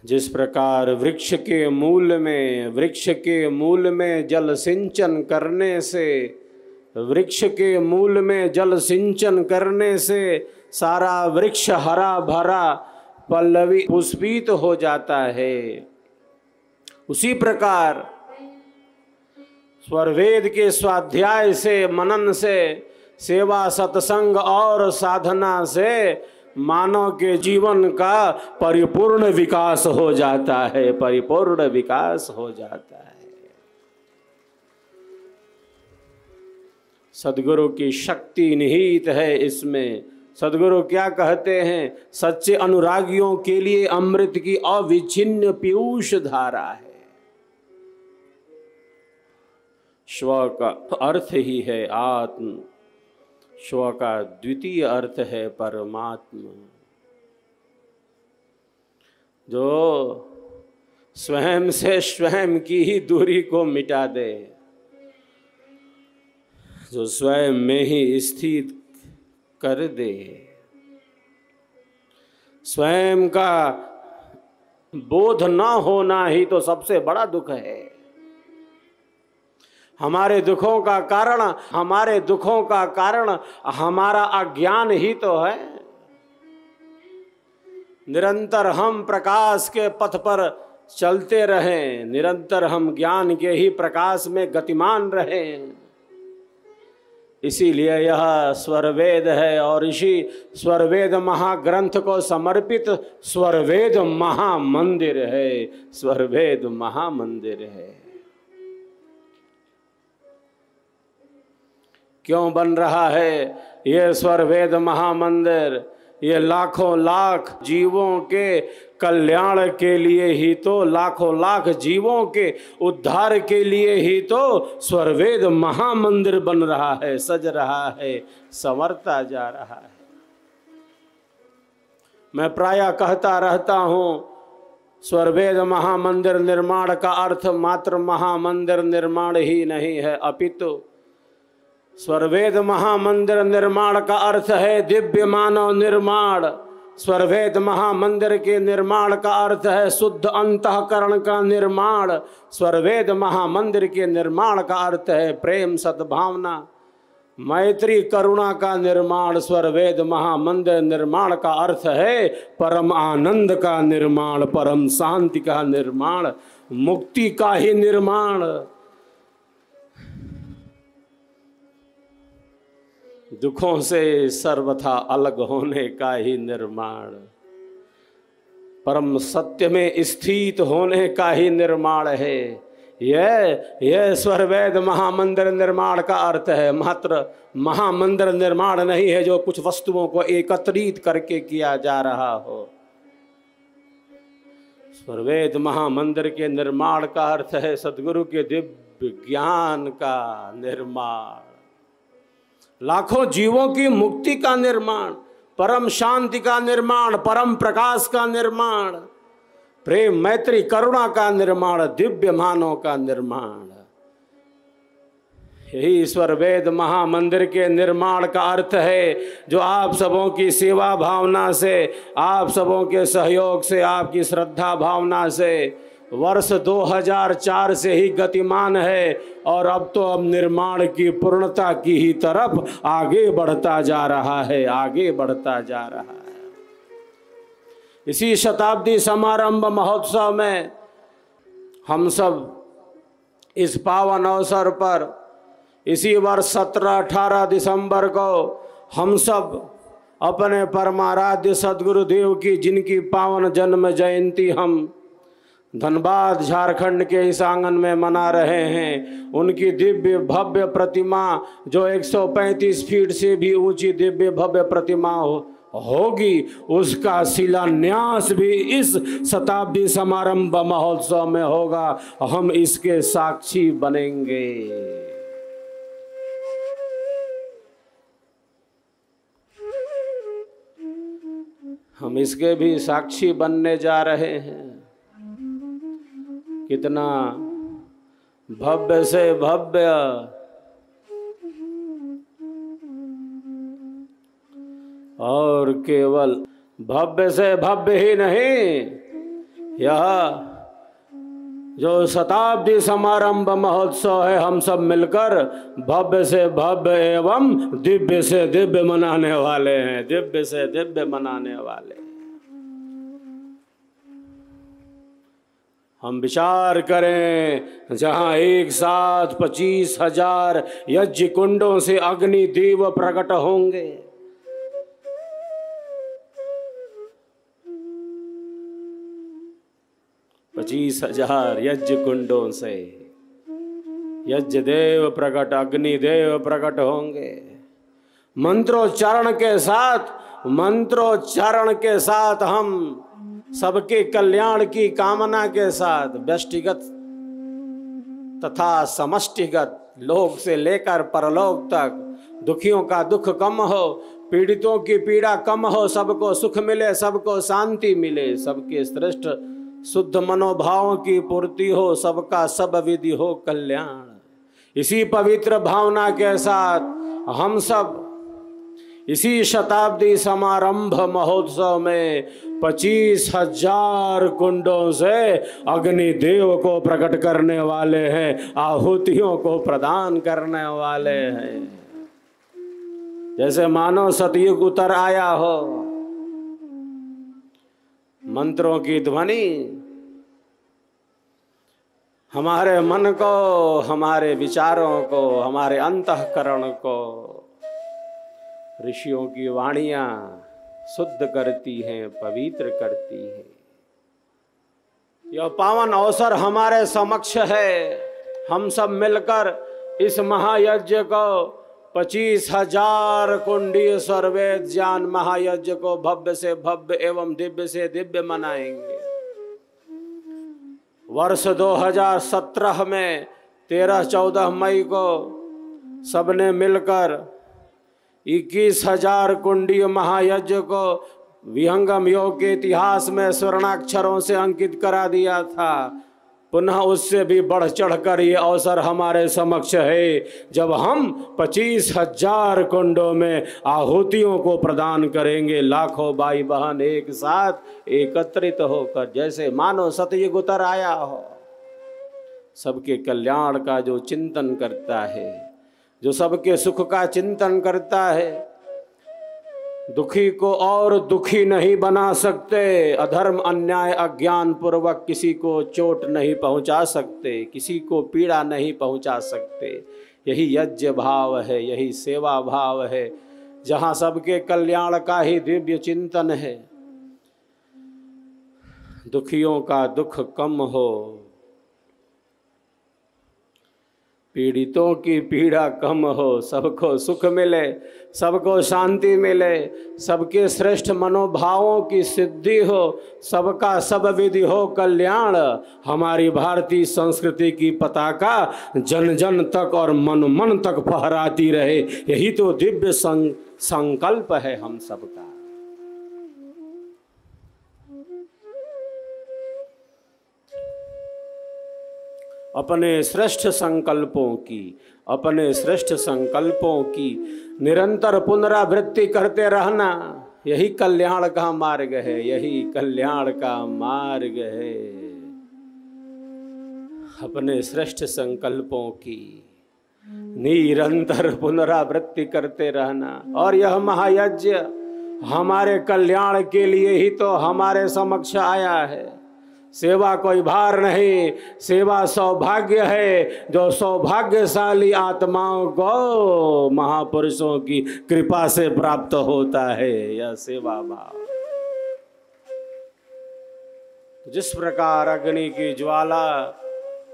जिस प्रकार वृक्ष के मूल में जल सिंचन करने से, वृक्ष के मूल में जल सिंचन करने से सारा वृक्ष हरा भरा पल्लवी पुष्पित हो जाता है, उसी प्रकार स्वरवेद के स्वाध्याय से, मनन से, सेवा सत्संग और साधना से मानव के जीवन का परिपूर्ण विकास हो जाता है, परिपूर्ण विकास हो जाता है। सद्गुरु की शक्ति निहित है इसमें। सद्गुरु क्या कहते हैं? सच्चे अनुरागियों के लिए अमृत की अविच्छिन्न पीयूष धारा है। स्व का अर्थ ही है आत्म, स्व का द्वितीय अर्थ है परमात्मा। जो स्वयं से स्वयं की ही दूरी को मिटा दे, जो स्वयं में ही स्थित कर दे, स्वयं का बोध न होना ही तो सबसे बड़ा दुख है। हमारे दुखों का कारण हमारा अज्ञान ही तो है। निरंतर हम प्रकाश के पथ पर चलते रहें, निरंतर हम ज्ञान के ही प्रकाश में गतिमान रहें। इसीलिए यह स्वरवेद है और इसी स्वरवेद महाग्रंथ को समर्पित स्वरवेद महामंदिर है, स्वरवेद महामंदिर है। क्यों बन रहा है ये स्वरवेद महामंदिर? ये लाखों लाख जीवों के कल्याण के लिए ही तो, लाखों लाख जीवों के उद्धार के लिए ही तो स्वरवेद महामंदिर बन रहा है, सज रहा है, संवरता जा रहा है। मैं प्रायः कहता रहता हूँ, स्वरवेद महामंदिर निर्माण का अर्थ मात्र महामंदिर निर्माण ही नहीं है, अपितु स्वरवेद महामंदिर निर्माण का अर्थ है दिव्य मानव निर्माण। स्वरवेद महामंदिर के निर्माण का अर्थ है शुद्ध अंतःकरण का निर्माण। स्वरवेद महामंदिर के निर्माण का अर्थ है प्रेम, सद्भावना, मैत्री करुणा का निर्माण, स्वर वेद महामंदिर निर्माण का अर्थ है परम आनंद का निर्माण, परम शांति का निर्माण, मुक्ति का ही निर्माण। दुखों से सर्वथा अलग होने का ही निर्माण, परम सत्य में स्थित होने का ही निर्माण है। यह स्वर वेद महामंदिर निर्माण का अर्थ है। मात्र महामंदिर निर्माण नहीं है जो कुछ वस्तुओं को एकत्रित करके किया जा रहा हो। स्वर वेद महामंदिर के निर्माण का अर्थ है सद्गुरु के दिव्य ज्ञान का निर्माण, लाखों जीवों की मुक्ति का निर्माण, परम शांति का निर्माण, परम प्रकाश का निर्माण, प्रेम मैत्री करुणा का निर्माण, दिव्य मानव का निर्माण। यही ईश्वर वेद महामंदिर के निर्माण का अर्थ है जो आप सबों की सेवा भावना से, आप सबों के सहयोग से, आपकी श्रद्धा भावना से वर्ष 2004 से ही गतिमान है और अब निर्माण की पूर्णता की ही तरफ आगे बढ़ता जा रहा है, आगे बढ़ता जा रहा है। इसी शताब्दी समारंभ महोत्सव में हम सब इस पावन अवसर पर इसी वर्ष 17-18 दिसंबर को हम सब अपने परमाराध्य सद्गुरुदेव की, जिनकी पावन जन्म जयंती हम धनबाद झारखंड के इस आंगन में मना रहे हैं, उनकी दिव्य भव्य प्रतिमा जो 135 फीट से भी ऊंची दिव्य भव्य प्रतिमा होगी, उसका शिलान्यास भी इस शताब्दी समारंभ महोत्सव में होगा। हम इसके साक्षी बनेंगे। हम इसके भी साक्षी बनने जा रहे हैं। कितना भव्य से भव्य और केवल भव्य से भव्य ही नहीं, यह जो शताब्दी समारंभ महोत्सव है हम सब मिलकर भव्य से भव्य एवं दिव्य से दिव्य मनाने वाले हैं, दिव्य से दिव्य मनाने वाले। हम विचार करें जहां एक साथ 25,000 यज्ञ कुंडों से अग्नि देव प्रकट होंगे, 25,000 यज्ञ कुंडों से यज्ञ देव प्रकट, अग्नि देव प्रकट होंगे। मंत्रोच्चारण के साथ हम सबके कल्याण की कामना के साथ व्यष्टिगत तथा समष्टिगत, लोक से लेकर परलोक तक, दुखियों का दुख कम हो, पीड़ितों की पीड़ा कम हो, सबको सुख मिले, सबको शांति मिले, सबके श्रेष्ठ शुद्ध मनोभावों की पूर्ति हो, सबका सब विधि हो कल्याण। इसी पवित्र भावना के साथ हम सब इसी शताब्दी समारंभ महोत्सव में 25,000 कुंडों से अग्निदेव को प्रकट करने वाले हैं, आहुतियों को प्रदान करने वाले हैं। जैसे मानो सतयुग उतर आया हो, मंत्रों की ध्वनि हमारे मन को, हमारे विचारों को, हमारे अंतःकरण को ऋषियों की वाणियां शुद्ध करती हैं, पवित्र करती हैं। यह पावन अवसर हमारे समक्ष है। हम सब मिलकर इस महायज्ञ को 25,000 कुंडीय सर्वेद ज्ञान महायज्ञ को भव्य से भव्य एवं दिव्य से दिव्य मनाएंगे। वर्ष 2017 में 13-14 मई को सबने मिलकर 21,000 कुंडीय महायज्ञ को विहंगम योग के इतिहास में स्वर्णाक्षरों से अंकित करा दिया था। पुनः उससे भी बढ़ चढ़कर ये अवसर हमारे समक्ष है जब हम 25,000 कुंडों में आहुतियों को प्रदान करेंगे। लाखों भाई बहन एक साथ एकत्रित होकर, जैसे मानो सतयुग उतर आया हो, सबके कल्याण का जो चिंतन करता है, जो सबके सुख का चिंतन करता है। दुखी को और दुखी नहीं बना सकते, अधर्म अन्याय अज्ञान पूर्वक किसी को चोट नहीं पहुंचा सकते, किसी को पीड़ा नहीं पहुंचा सकते। यही यज्ञ भाव है, यही सेवा भाव है, जहाँ सबके कल्याण का ही दिव्य चिंतन है। दुखियों का दुख कम हो, पीड़ितों की पीड़ा कम हो, सबको सुख मिले, सबको शांति मिले, सबके श्रेष्ठ मनोभावों की सिद्धि हो, सबका सब विधि हो कल्याण। हमारी भारतीय संस्कृति की पताका जन जन तक और मन मन तक फहराती रहे, यही तो दिव्य संकल्प है हम सबका। अपने श्रेष्ठ संकल्पों की निरंतर पुनरावृत्ति करते रहना, यही कल्याण का मार्ग है, यही कल्याण का मार्ग है। अपने श्रेष्ठ संकल्पों की निरंतर पुनरावृत्ति करते रहना। और यह महायज्ञ हमारे कल्याण के लिए ही तो हमारे समक्ष आया है। सेवा कोई भार नहीं, सेवा सौभाग्य है, जो सौभाग्यशाली आत्माओं को महापुरुषों की कृपा से प्राप्त होता है यह सेवा भाव। जिस प्रकार अग्नि की ज्वाला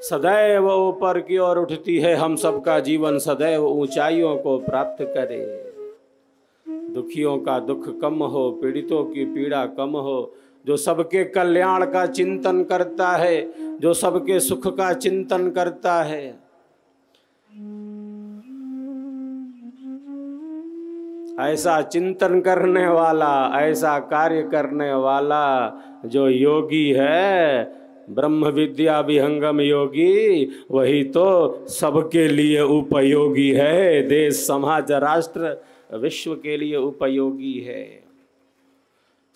सदैव ऊपर की ओर उठती है, हम सबका जीवन सदैव ऊंचाइयों को प्राप्त करे। दुखियों का दुख कम हो, पीड़ितों की पीड़ा कम हो, जो सबके कल्याण का चिंतन करता है, जो सबके सुख का चिंतन करता है। ऐसा चिंतन करने वाला, ऐसा कार्य करने वाला जो योगी है, ब्रह्म विद्या विहंगम योगी, वही तो सबके लिए उपयोगी है। देश समाज राष्ट्र विश्व के लिए उपयोगी है।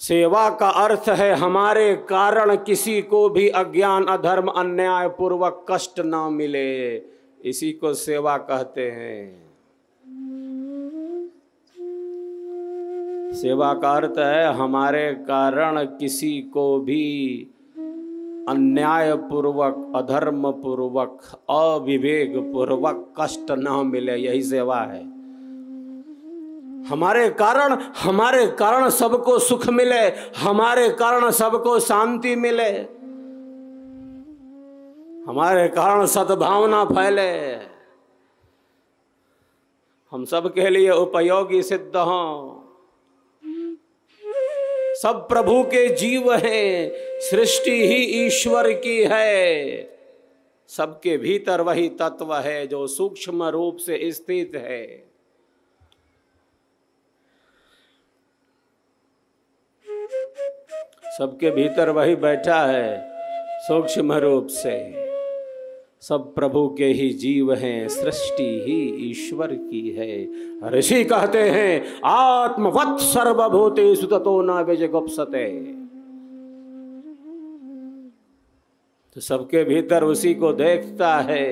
सेवा का अर्थ है हमारे कारण किसी को भी अज्ञान अधर्म अन्याय पूर्वक कष्ट ना मिले, इसी को सेवा कहते हैं। सेवा का अर्थ है हमारे कारण किसी को भी अन्याय पूर्वक अधर्म पूर्वक अविवेक पूर्वक कष्ट ना मिले, यही सेवा है। हमारे कारण सबको सुख मिले, हमारे कारण सबको शांति मिले, हमारे कारण सद्भावना फैले, हम सबके लिए उपयोगी सिद्ध हों। सब प्रभु के जीव हैं, सृष्टि ही ईश्वर की है। सबके भीतर वही तत्व है जो सूक्ष्म रूप से स्थित है। सबके भीतर वही बैठा है सूक्ष्म रूप से। सब प्रभु के ही जीव हैं, सृष्टि ही ईश्वर की है। ऋषि कहते हैं आत्मवत् सर्वभूतेषु ततो न विजुगुप्सते। तो सबके भीतर उसी को देखता है।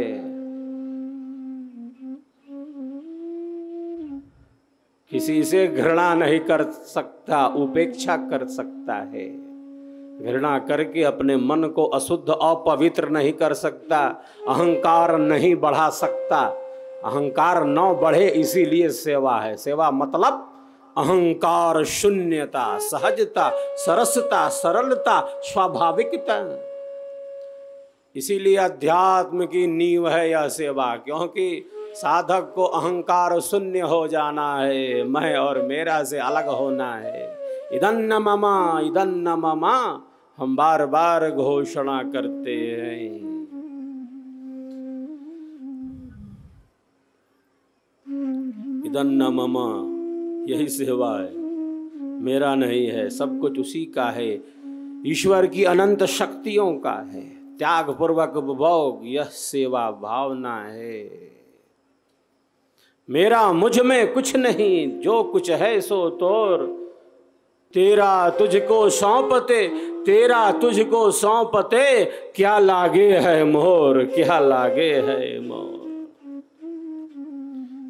किसी से घृणा नहीं कर सकता, उपेक्षा कर सकता है। घृणा करके अपने मन को अशुद्ध अपवित्र नहीं कर सकता, अहंकार नहीं बढ़ा सकता। अहंकार न बढ़े इसीलिए सेवा है। सेवा मतलब अहंकार शून्यता, सहजता, सरसता, सरलता, स्वाभाविकता। इसीलिए अध्यात्म की नींव है यह सेवा, क्योंकि साधक को अहंकार शून्य हो जाना है, मैं और मेरा से अलग होना है। इदन्न ममा, इदन्न ममा हम बार बार घोषणा करते हैं। इदन्न ममा यही सेवा है, मेरा नहीं है, सब कुछ उसी का है, ईश्वर की अनंत शक्तियों का है। त्याग पूर्वक उपभोग यह सेवा भावना है। मेरा मुझ में कुछ नहीं, जो कुछ है सो तोर, तेरा तुझको सौंपते, तेरा तुझको सौंपते, क्या लागे है मोर, क्या लागे है मोर।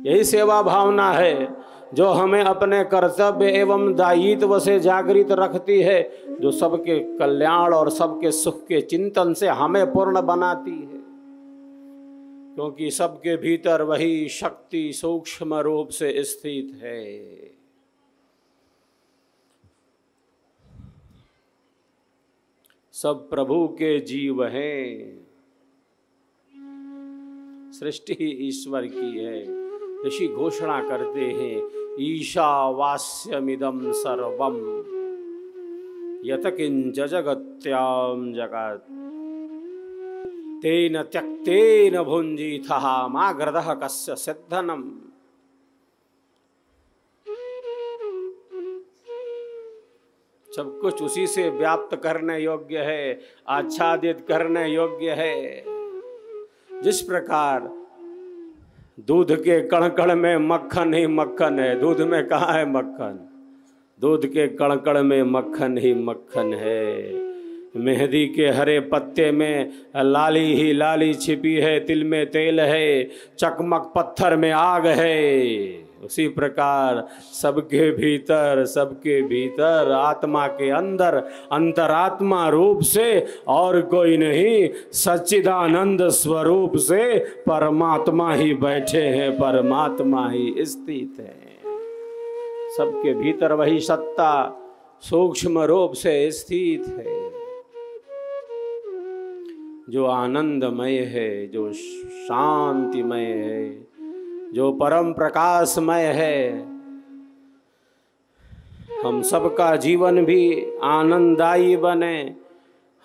यही सेवा भावना है जो हमें अपने कर्तव्य एवं दायित्व से जागृत रखती है, जो सबके कल्याण और सबके सुख के चिंतन से हमें पूर्ण बनाती है। क्योंकि सबके भीतर वही शक्ति सूक्ष्म रूप से स्थित है। सब प्रभु के जीव हैं, सृष्टि ईश्वर की है। ऋषि घोषणा करते हैं, ईशावास्यमिदं सर्वम यत किंच जगत्याम जगत् तेन त्यक्तेन भुंजीथः माग्रदः कस्य सिद्धनम। सब कुछ उसी से व्याप्त करने योग्य है, आच्छादित करने योग्य है। जिस प्रकार दूध के कण कण में मक्खन ही मक्खन है, दूध में कहाँ है मक्खन? दूध के कण कण में मक्खन ही मक्खन है। मेहंदी के हरे पत्ते में लाली ही लाली छिपी है, तिल में तेल है, चकमक पत्थर में आग है। उसी प्रकार सबके भीतर आत्मा के अंदर अंतरात्मा रूप से और कोई नहीं, सच्चिदानंद स्वरूप से परमात्मा ही बैठे हैं, परमात्मा ही स्थित है। सबके भीतर वही सत्ता सूक्ष्म रूप से स्थित है, जो आनंदमय है, जो शांतिमय है, जो परम प्रकाशमय है। हम सबका जीवन भी आनंददायी बने,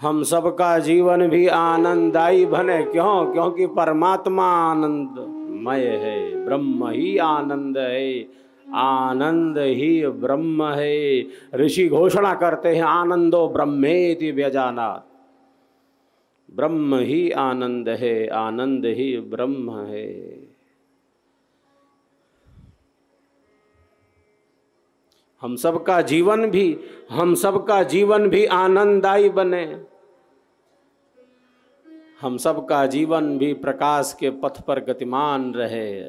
हम सबका जीवन भी आनंददायी बने। क्यों? क्योंकि परमात्मा आनंदमय है, ब्रह्म ही आनंद है, आनंद ही ब्रह्म है। ऋषि घोषणा करते हैं, आनंदो ब्रह्मेति व्यजानात्। ब्रह्म ही आनंद है, आनंद ही ब्रह्म है। हम सबका जीवन भी आनंददायी बने, हम सबका जीवन भी प्रकाश के पथ पर गतिमान रहे।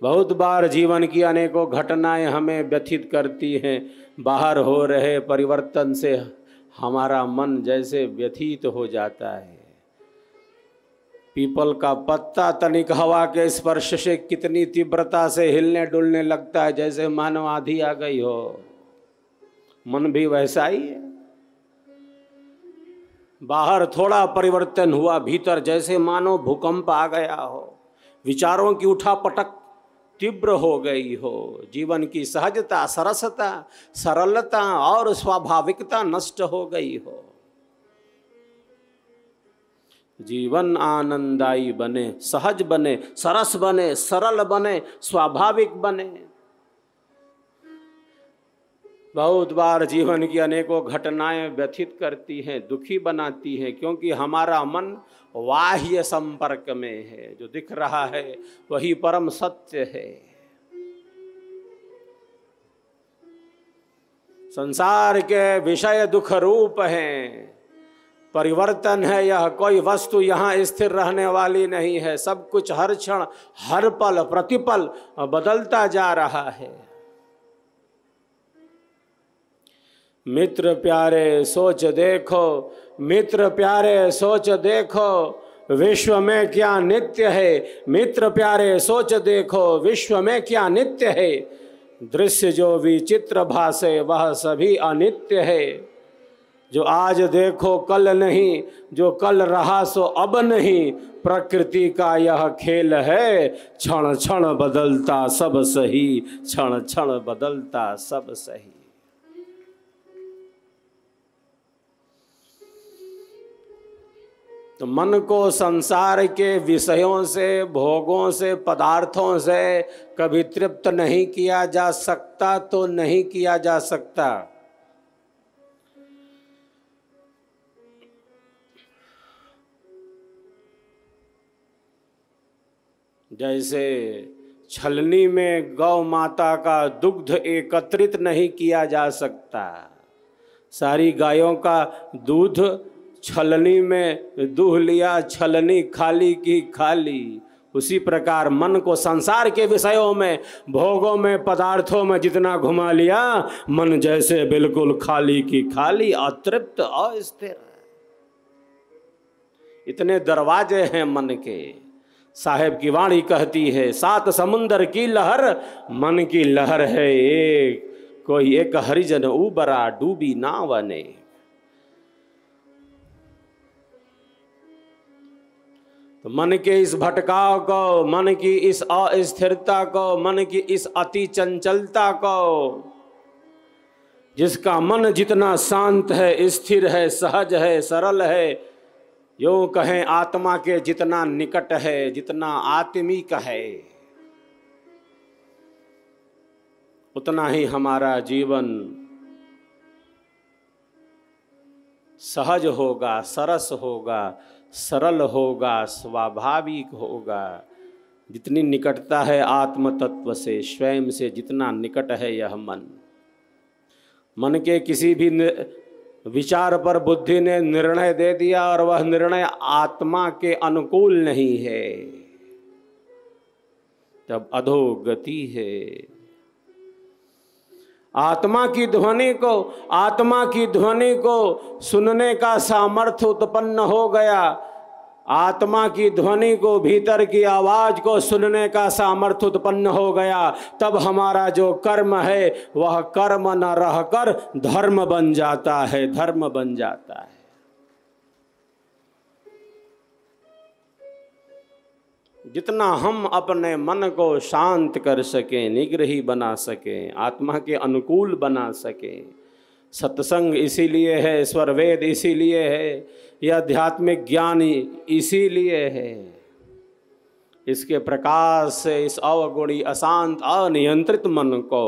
बहुत बार जीवन की अनेकों घटनाएं हमें व्यथित करती हैं। बाहर हो रहे परिवर्तन से हमारा मन जैसे व्यथित हो जाता है। पीपल का पत्ता तनिक हवा के स्पर्श से कितनी तीव्रता से हिलने डुलने लगता है, जैसे मानो आंधी आ गई हो। मन भी वैसा ही है। बाहर थोड़ा परिवर्तन हुआ, भीतर जैसे मानो भूकंप आ गया हो, विचारों की उठापटक तीव्र हो गई हो, जीवन की सहजता, सरसता, सरलता और स्वाभाविकता नष्ट हो गई हो। जीवन आनंददायी बने, सहज बने, सरस बने, सरल बने, स्वाभाविक बने। बहुत बार जीवन की अनेकों घटनाएं व्यथित करती हैं, दुखी बनाती हैं, क्योंकि हमारा मन बाह्य संपर्क में है। जो दिख रहा है वही परम सत्य है। संसार के विषय दुख रूप हैं, परिवर्तन है। यह कोई वस्तु यहाँ स्थिर रहने वाली नहीं है। सब कुछ हर क्षण, हर पल, प्रतिपल बदलता जा रहा है। मित्र प्यारे सोच देखो, मित्र प्यारे सोच देखो, विश्व में क्या नित्य है। मित्र प्यारे सोच देखो, विश्व में क्या नित्य है। दृश्य जो विचित्र भासे वह सभी अनित्य है। जो आज देखो कल नहीं, जो कल रहा सो अब नहीं। प्रकृति का यह खेल है, क्षण क्षण बदलता सब सही, क्षण क्षण बदलता सब सही। तो मन को संसार के विषयों से, भोगों से, पदार्थों से कभी तृप्त नहीं किया जा सकता, तो नहीं किया जा सकता। जैसे छलनी में गौ माता का दुग्ध एकत्रित नहीं किया जा सकता, सारी गायों का दूध छलनी में दूह लिया, छलनी खाली की खाली, उसी प्रकार मन को संसार के विषयों में, भोगों में, पदार्थों में जितना घुमा लिया, मन जैसे बिल्कुल खाली की खाली, अतृप्त, अस्थिर। इतने दरवाजे हैं मन के। साहेब की वाणी कहती है, 7 समुंदर की लहर मन की लहर है एक, कोई एक हरिजन उबरा डूबी नाव अनेक। तो मन के इस भटकाव को, मन की इस अस्थिरता को, मन की इस अति चंचलता को, जिसका मन जितना शांत है, स्थिर है, सहज है, सरल है, यूं कहें आत्मा के जितना निकट है, जितना आत्मिक है, उतना ही हमारा जीवन सहज होगा, सरस होगा, सरल होगा, स्वाभाविक होगा। जितनी निकटता है आत्म तत्व से, स्वयं से जितना निकट है यह मन, मन के किसी भी विचार पर बुद्धि ने निर्णय दे दिया और वह निर्णय आत्मा के अनुकूल नहीं है, तब अधोगति है। आत्मा की ध्वनि को सुनने का सामर्थ्य उत्पन्न हो गया, आत्मा की ध्वनि को, भीतर की आवाज को सुनने का सामर्थ्य उत्पन्न हो गया, तब हमारा जो कर्म है वह कर्म न रहकर धर्म बन जाता है, धर्म बन जाता है। जितना हम अपने मन को शांत कर सकें, निग्रही बना सकें, आत्मा के अनुकूल बना सकें, सत्संग इसीलिए है, स्वर वेद इसीलिए है, यह आध्यात्मिक ज्ञान इसीलिए है। इसके प्रकाश से इस अवगुणी, अशांत, अनियंत्रित मन को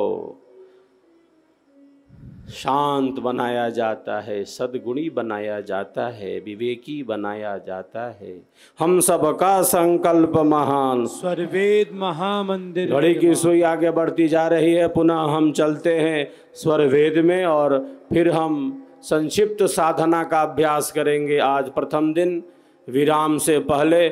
शांत बनाया जाता है, सद्गुणी बनाया जाता है, विवेकी बनाया जाता है। हम सबका संकल्प महान। स्वरवेद महामंदिर। घड़ी की सुई आगे बढ़ती जा रही है, पुनः हम चलते हैं स्वर वेद में और फिर हम संक्षिप्त साधना का अभ्यास करेंगे। आज प्रथम दिन, विराम से पहले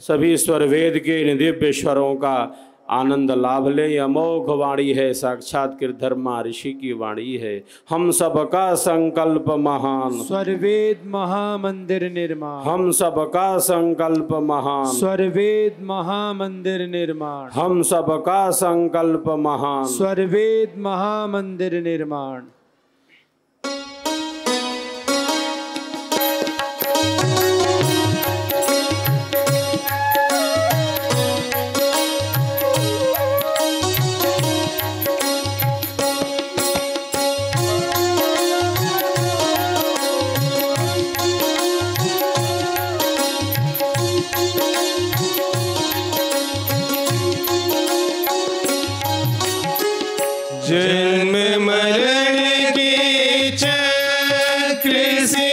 सभी स्वर वेद के इन दिव्य स्वरों का आनंद लाभ ले। यह अमोघ वाणी है, साक्षात कीर्धर्मा ऋषि की वाणी है। हम सबका संकल्प महान, स्वरवेद महामंदिर निर्माण। हम सबका संकल्प महान, स्वरवेद महामंदिर निर्माण। हम सबका संकल्प महान, स्वरवेद महामंदिर निर्माण। जन्म मरण के चक्र से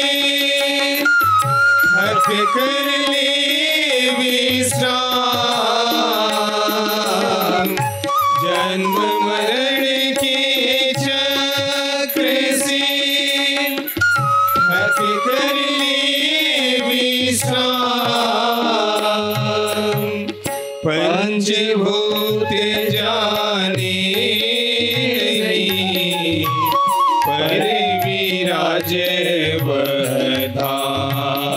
हक कर ले विश्राम। जन्म मरण के चक्र से हक कर ले विश्राम। पंचभूत जाने पर विराजे वह धाम।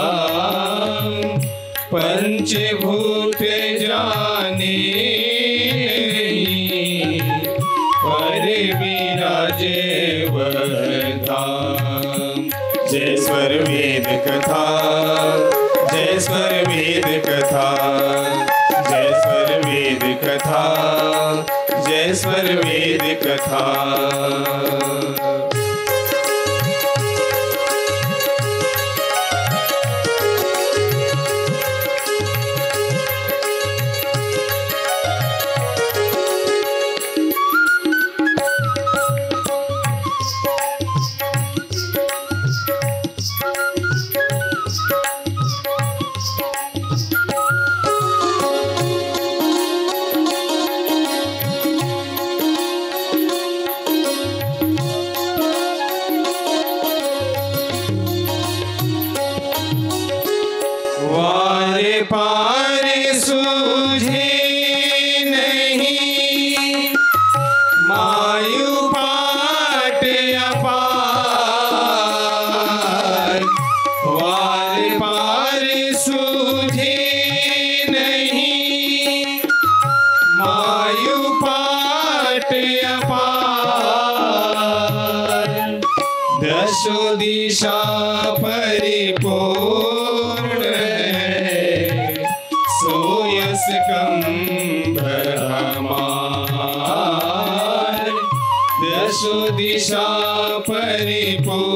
पंचभूत जाने पर विराजे वह धाम। जय स्वर वेद कथा, जय स्वर वेद कथा, जय स्वर वेद कथा, जय स्वर वेद कथा। वारे पारे सूझे नहीं, मायू पाट अपार। वारे पारे सूझे नहीं, मायू पाट अपार। दशो दिशा परिपूर्ण है, सोयस कंबर हमार। दशो दिशा परिपूर्ण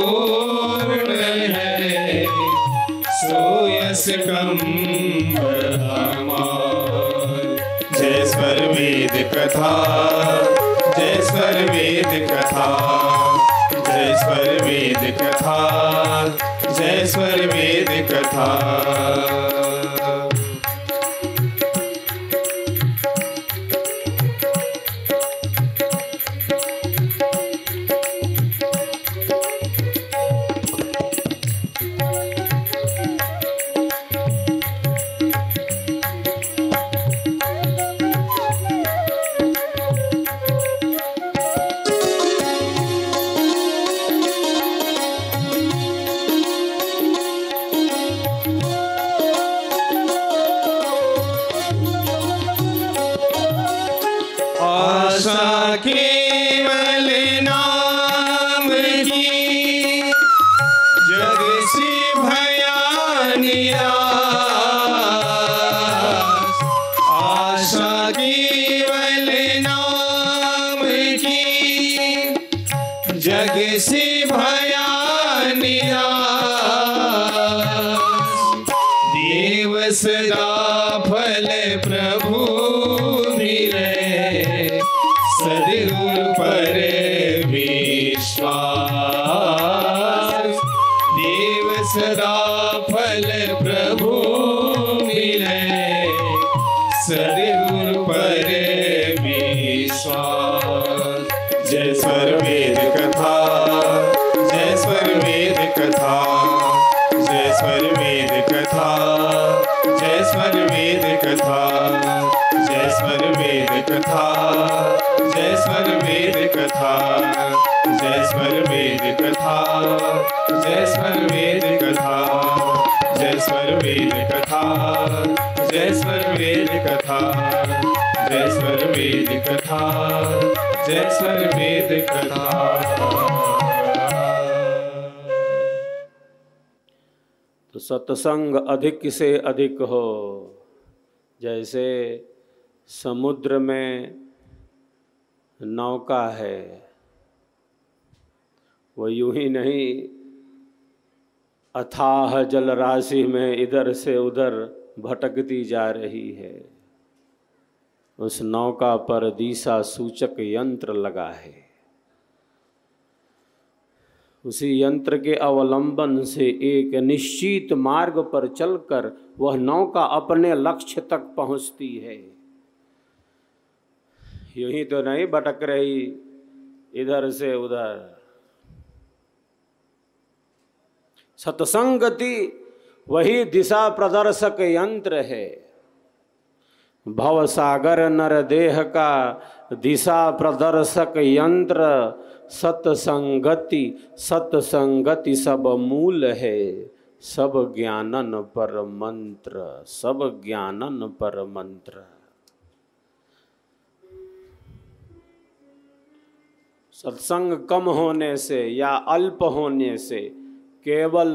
है, सोयस कंबर हमार। जय स्वर वेद कथा, जय स्वर वेद कथा, जय स्वर वेद कथा, जय स्वर वेद कथा। आशा केवल नाम की, जग से भया निराश। आशा केवल नाम की, जग से भया निराश। देव सदा फल प्रभु मिले, सद्गुरु पर विश्वास। देव सदा फल प्रभु मिले, सद्गुरु पर विश्वास। जय स्वर वेद कथा, जय स्वर वेद कथा, जय स्वर वेद कथा, जय स्वर वेद कथा, जय स्वर वेद कथा, जय स्वर वेद कथा, जय स्वर वेद कथा, जय स्वर वेद कथा, जय स्वर वेद कथा, जय स्वर वेद कथा, जय स्वर वेद कथा, जय स्वर वेद कथा। तो सत्संग अधिक से अधिक हो। जैसे समुद्र में नौका है, वो यूं ही नहीं अथाह जल राशि में इधर से उधर भटकती जा रही है। उस नौका पर दिशा सूचक यंत्र लगा है। उसी यंत्र के अवलंबन से एक निश्चित मार्ग पर चलकर वह नौका अपने लक्ष्य तक पहुंचती है। यूं ही तो नहीं भटक रही इधर से उधर। सत्संगति वही दिशा प्रदर्शक यंत्र है। भवसागर नर देह का दिशा प्रदर्शक यंत्र सत्संगति। सत्संगति सब मूल है, सब ज्ञानन पर मंत्र, सब ज्ञानन पर मंत्र। सत्संग कम होने से या अल्प होने से केवल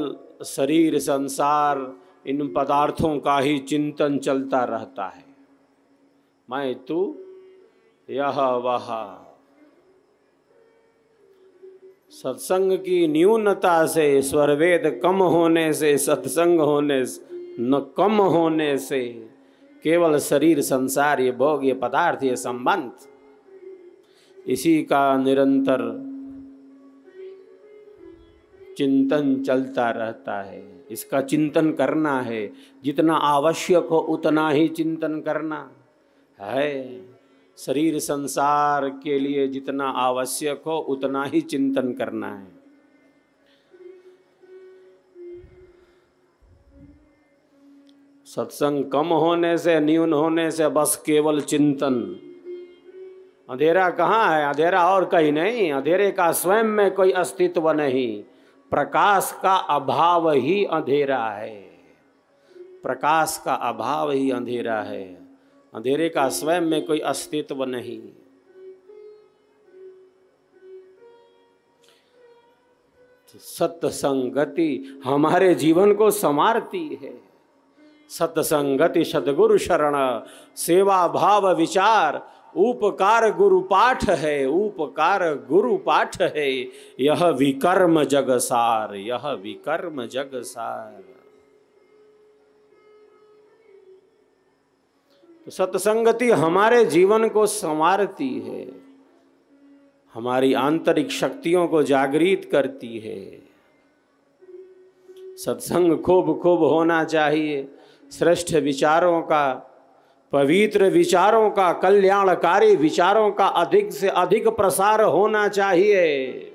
शरीर संसार इन पदार्थों का ही चिंतन चलता रहता है। मैं तू यह वह। सत्संग की न्यूनता से, स्वरवेद कम होने से, सत्संग होने न कम होने से केवल शरीर संसार, ये भोग, ये पदार्थ, ये संबंध, इसी का निरंतर चिंतन चलता रहता है। इसका चिंतन करना है, जितना आवश्यक हो उतना ही चिंतन करना है। शरीर संसार के लिए जितना आवश्यक हो उतना ही चिंतन करना है। सत्संग कम होने से, न्यून होने से बस केवल चिंतन। अंधेरा कहाँ है? अंधेरा और कहीं नहीं, अंधेरे का स्वयं में कोई अस्तित्व नहीं। प्रकाश का अभाव ही अंधेरा है, प्रकाश का अभाव ही अंधेरा है। अंधेरे का स्वयं में कोई अस्तित्व नहीं। सत्संगति हमारे जीवन को संवारती है। सत्संगति सद्गुरु शरण, सेवा भाव विचार, उपकार गुरु पाठ है, उपकार गुरु पाठ है। यह विकर्म जगसार, यह विकर्म जगसार। तो सत्संगति हमारे जीवन को संवारती है, हमारी आंतरिक शक्तियों को जागृत करती है। सत्संग खूब खूब होना चाहिए। श्रेष्ठ विचारों का, पवित्र विचारों का, कल्याणकारी विचारों का अधिक से अधिक प्रसार होना चाहिए।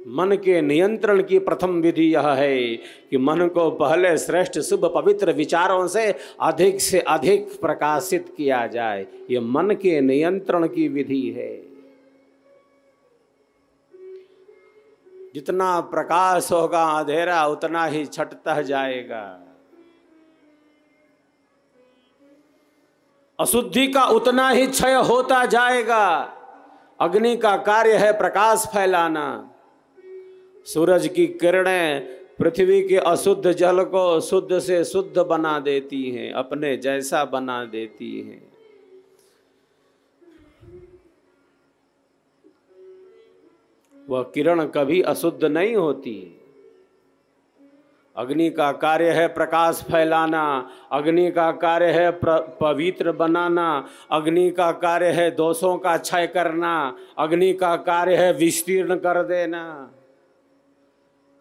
मन के नियंत्रण की प्रथम विधि यह है कि मन को पहले श्रेष्ठ शुभ पवित्र विचारों से अधिक प्रकाशित किया जाए। ये मन के नियंत्रण की विधि है। जितना प्रकाश होगा अंधेरा उतना ही छटता जाएगा। अशुद्धि का उतना ही क्षय होता जाएगा। अग्नि का कार्य है प्रकाश फैलाना। सूरज की किरणें पृथ्वी के अशुद्ध जल को शुद्ध से शुद्ध बना देती हैं, अपने जैसा बना देती हैं। वह किरण कभी अशुद्ध नहीं होती। अग्नि का कार्य है प्रकाश फैलाना, अग्नि का कार्य है पवित्र बनाना, अग्नि का कार्य है दोषों का क्षय करना, अग्नि का कार्य है विस्तीर्ण कर देना,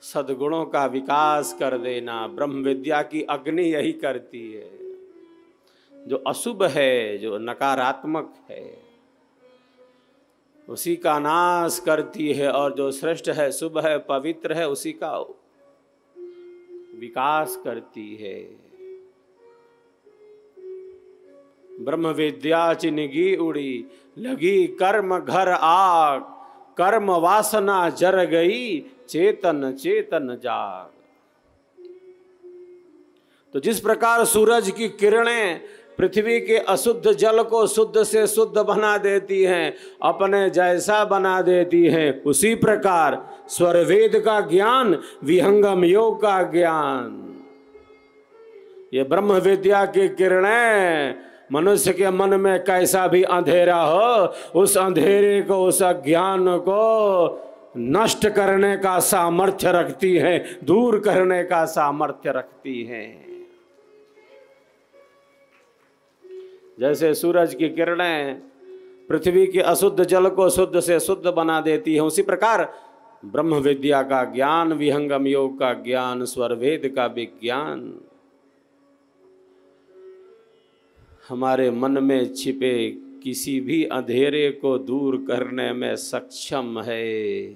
सद्गुणों का विकास कर देना। ब्रह्म विद्या की अग्नि यही करती है। जो अशुभ है, जो नकारात्मक है, उसी का नाश करती है, और जो श्रेष्ठ है, शुभ है, पवित्र है, उसी का विकास करती है। ब्रह्म विद्या चिन्हगी उड़ी, लगी कर्म घर आग, कर्म वासना जर गई, चेतन चेतन जाग। तो जिस प्रकार सूरज की किरणें पृथ्वी के अशुद्ध जल को शुद्ध से शुद्ध बना देती हैं, अपने जैसा बना देती हैं, उसी प्रकार स्वरवेद का ज्ञान, विहंगम योग का ज्ञान, ये ब्रह्म विद्या की किरणें मनुष्य के मन में कैसा भी अंधेरा हो, उस अंधेरे को, उस अज्ञान को नष्ट करने का सामर्थ्य रखती है, दूर करने का सामर्थ्य रखती है। जैसे सूरज की किरणें पृथ्वी के अशुद्ध जल को शुद्ध से शुद्ध बना देती है, उसी प्रकार ब्रह्म विद्या का ज्ञान, विहंगम योग का ज्ञान, स्वरवेद का विज्ञान हमारे मन में छिपे किसी भी अंधेरे को दूर करने में सक्षम है।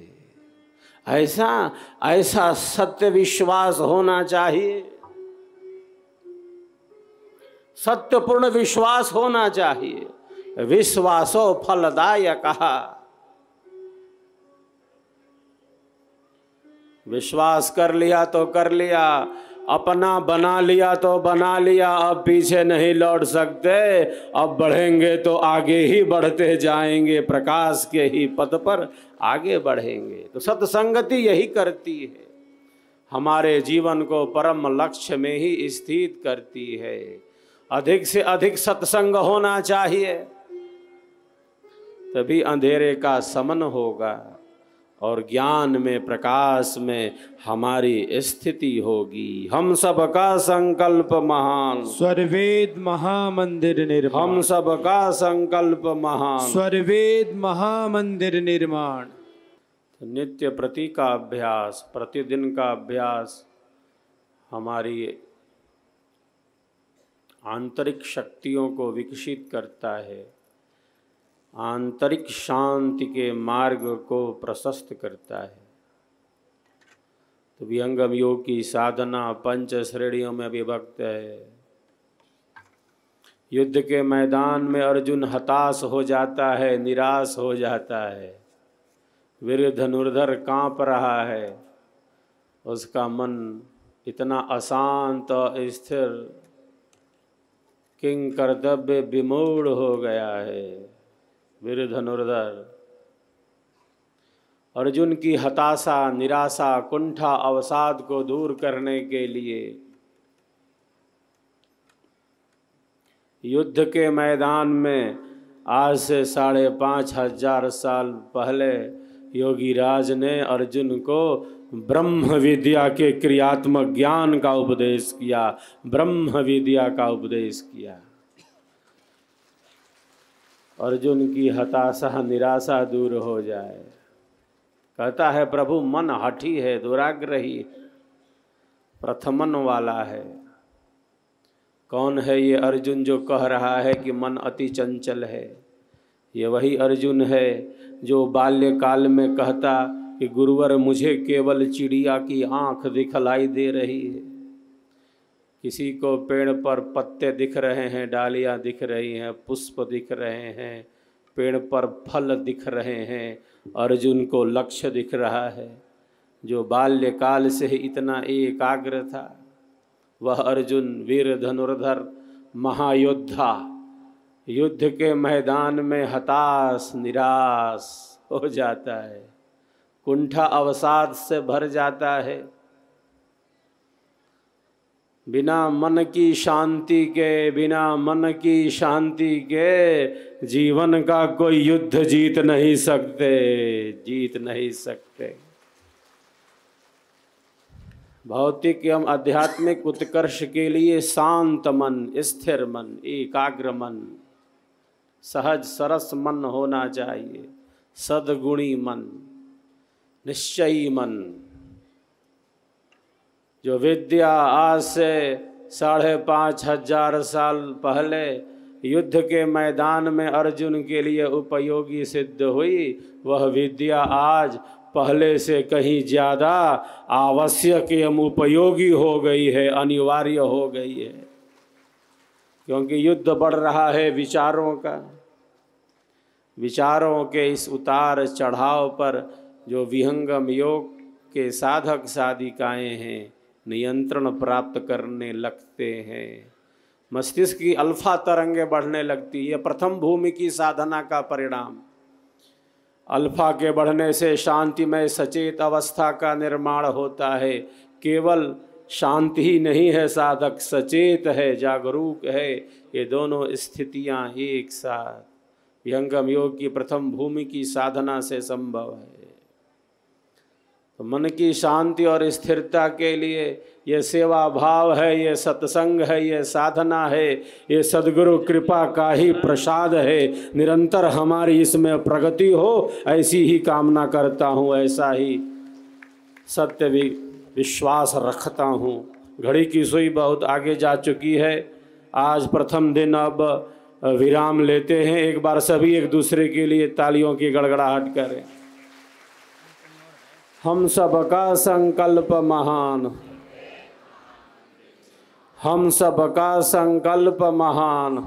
ऐसा सत्य विश्वास होना चाहिए, सत्यपूर्ण विश्वास होना चाहिए। विश्वासो फलदायकः। विश्वास कर लिया तो कर लिया, अपना बना लिया तो बना लिया, अब पीछे नहीं लौट सकते। अब बढ़ेंगे तो आगे ही बढ़ते जाएंगे, प्रकाश के ही पथ पर आगे बढ़ेंगे। तो सत्संगति यही करती है, हमारे जीवन को परम लक्ष्य में ही स्थित करती है। अधिक से अधिक सत्संग होना चाहिए, तभी अंधेरे का शमन होगा और ज्ञान में, प्रकाश में हमारी स्थिति होगी। हम सबका संकल्प महान, स्वरवेद महामंदिर निर्माण। हम सबका संकल्प महान, स्वरवेद महामंदिर निर्माण। नित्य प्रति का अभ्यास, प्रतिदिन का अभ्यास हमारी आंतरिक शक्तियों को विकसित करता है, आंतरिक शांति के मार्ग को प्रशस्त करता है। तो विहंगम योग की साधना 5 श्रेणियों में विभक्त है। युद्ध के मैदान में अर्जुन हताश हो जाता है, निराश हो जाता है, वीर धनुर्धर कांप रहा है, उसका मन इतना अशांत और स्थिर किंग कर्तव्य विमूढ़ हो गया है। वीर धनुर्धर अर्जुन की हताशा, निराशा, कुंठा, अवसाद को दूर करने के लिए युद्ध के मैदान में आज से 5,500 साल पहले योगी राज ने अर्जुन को ब्रह्म विद्या के क्रियात्मक ज्ञान का उपदेश किया, ब्रह्म विद्या का उपदेश किया। अर्जुन की हताशा, निराशा दूर हो जाए। कहता है प्रभु मन हठी है, दुराग्रही है, प्रथमन वाला है। कौन है ये अर्जुन जो कह रहा है कि मन अति चंचल है? ये वही अर्जुन है जो बाल्यकाल में कहता कि गुरुवर मुझे केवल चिड़िया की आंख दिखलाई दे रही है। किसी को पेड़ पर पत्ते दिख रहे हैं, डालियाँ दिख रही हैं, पुष्प दिख रहे हैं, पेड़ पर फल दिख रहे हैं, अर्जुन को लक्ष्य दिख रहा है। जो बाल्यकाल से इतना एकाग्र था वह अर्जुन वीर धनुर्धर महायोद्धा युद्ध के मैदान में हताश निराश हो जाता है, कुंठा अवसाद से भर जाता है। बिना मन की शांति के, बिना मन की शांति के जीवन का कोई युद्ध जीत नहीं सकते, जीत नहीं सकते। भौतिक एवं आध्यात्मिक उत्कर्ष के लिए शांत मन, स्थिर मन, एकाग्र मन, सहज सरस मन होना चाहिए, सद्गुणी मन, निश्चयी मन। जो विद्या आज से 5,500 साल पहले युद्ध के मैदान में अर्जुन के लिए उपयोगी सिद्ध हुई, वह विद्या आज पहले से कहीं ज़्यादा आवश्यक एवं उपयोगी हो गई है, अनिवार्य हो गई है। क्योंकि युद्ध बढ़ रहा है विचारों का। विचारों के इस उतार चढ़ाव पर जो विहंगम योग के साधक साधिकाएं हैं नियंत्रण प्राप्त करने लगते हैं। मस्तिष्क की अल्फा तरंगें बढ़ने लगती है। प्रथम भूमि की साधना का परिणाम। अल्फा के बढ़ने से शांतिमय सचेत अवस्था का निर्माण होता है। केवल शांति ही नहीं है, साधक सचेत है, जागरूक है। ये दोनों स्थितियां एक साथ विहंगम योग की प्रथम भूमि की साधना से संभव है। तो मन की शांति और स्थिरता के लिए ये सेवा भाव है, ये सत्संग है, ये साधना है, ये सद्गुरु कृपा का ही प्रसाद है। निरंतर हमारी इसमें प्रगति हो ऐसी ही कामना करता हूँ, ऐसा ही सत्य भी विश्वास रखता हूँ। घड़ी की सुई बहुत आगे जा चुकी है। आज प्रथम दिन अब विराम लेते हैं। एक बार सभी एक दूसरे के लिए तालियों की गड़गड़ाहट करें। हम सबका संकल्प महान, हम सबका संकल्प महान,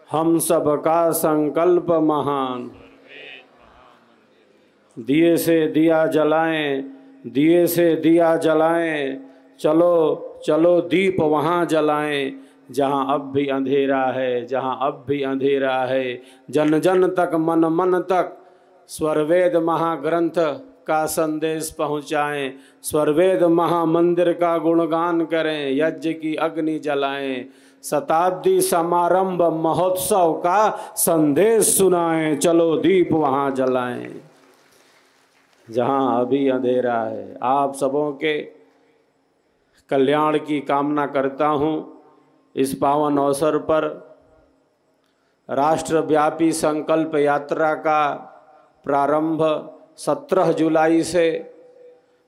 हम सबका संकल्प महान। दिए से दिया जलाएं, दिए से दिया जलाएं, चलो चलो दीप वहाँ जलाएं जहाँ अब भी अंधेरा है, जहाँ अब भी अंधेरा है। जन जन तक मन मन तक स्वरवेद महाग्रंथ का संदेश पहुँचाएं, स्वरवेद महामंदिर का गुणगान करें, यज्ञ की अग्नि जलाएं, शताब्दी समारंभ महोत्सव का संदेश सुनाएं, चलो दीप वहाँ जलाएं जहाँ अभी अंधेरा है। आप सबों के कल्याण की कामना करता हूँ। इस पावन अवसर पर राष्ट्रव्यापी संकल्प यात्रा का प्रारंभ 17 जुलाई से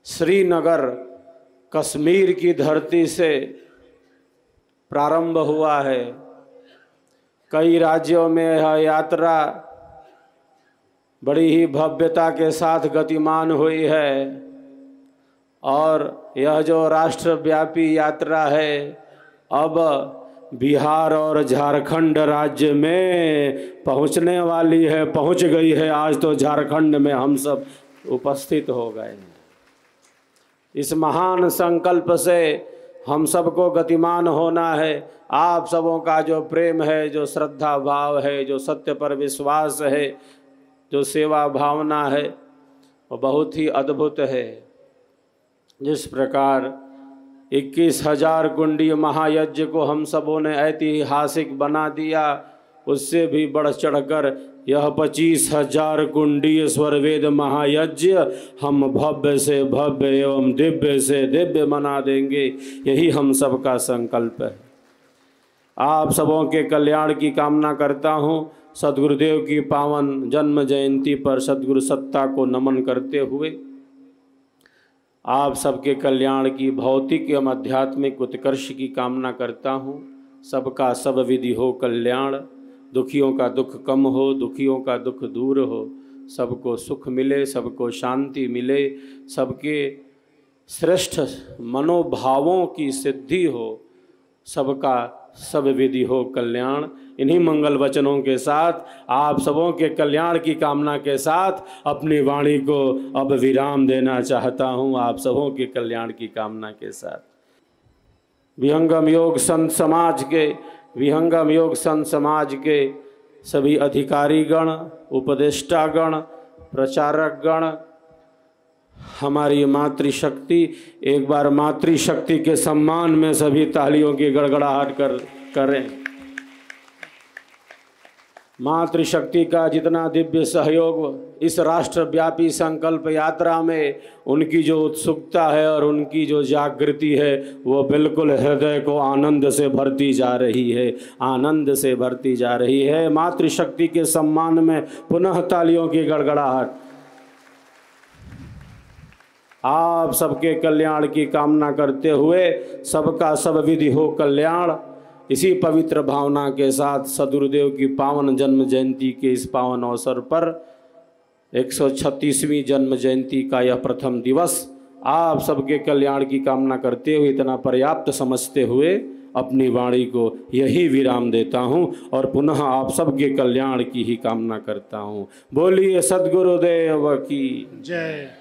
श्रीनगर कश्मीर की धरती से प्रारंभ हुआ है। कई राज्यों में यह यात्रा बड़ी ही भव्यता के साथ गतिमान हुई है। और यह जो राष्ट्रव्यापी यात्रा है अब बिहार और झारखंड राज्य में पहुंचने वाली है, पहुंच गई है। आज तो झारखंड में हम सब उपस्थित हो गए हैं। इस महान संकल्प से हम सबको गतिमान होना है। आप सबों का जो प्रेम है, जो श्रद्धा भाव है, जो सत्य पर विश्वास है, जो सेवा भावना है, वो बहुत ही अद्भुत है। जिस प्रकार 21,000 कुंडी महायज्ञ को हम सबों ने ऐतिहासिक बना दिया, उससे भी बढ़ चढ़कर यह 25,000 कुंडीय स्वरवेद महायज्ञ हम भव्य से भव्य एवं दिव्य से दिव्य मना देंगे। यही हम सबका संकल्प है। आप सबों के कल्याण की कामना करता हूँ। सद्गुरुदेव की पावन जन्म जयंती पर सद्गुरु सत्ता को नमन करते हुए आप सबके कल्याण की भौतिक एवं आध्यात्मिक उत्कर्ष की कामना करता हूँ। सबका सब विधि हो कल्याण, दुखियों का दुख कम हो, दुखियों का दुख दूर हो, सबको सुख मिले, सबको शांति मिले, सबके श्रेष्ठ मनोभावों की सिद्धि हो, सबका सब विधि हो कल्याण। इन्हीं मंगल वचनों के साथ आप सबों के कल्याण की कामना के साथ अपनी वाणी को अब विराम देना चाहता हूँ। आप सबों के कल्याण की कामना के साथ विहंगम योग संत समाज के सभी अधिकारीगण, उपदेष्टागण, प्रचारकगण, हमारी मातृशक्ति, एक बार मातृशक्ति के सम्मान में सभी तालियों की गड़गड़ाहट करें। मातृशक्ति का जितना दिव्य सहयोग इस राष्ट्रव्यापी संकल्प यात्रा में, उनकी जो उत्सुकता है और उनकी जो जागृति है, वो बिल्कुल हृदय को आनंद से भरती जा रही है, आनंद से भरती जा रही है। मातृशक्ति के सम्मान में पुनः तालियों की गड़गड़ाहट। आप सबके कल्याण की कामना करते हुए सबका सब विधि हो कल्याण। इसी पवित्र भावना के साथ सद्गुरुदेव की पावन जन्म जयंती के इस पावन अवसर पर 136वीं जन्म जयंती का यह प्रथम दिवस आप सबके कल्याण की कामना करते हुए इतना पर्याप्त समझते हुए अपनी वाणी को यही विराम देता हूँ और पुनः आप सबके कल्याण की ही कामना करता हूँ। बोलिए सद्गुरुदेव की जय।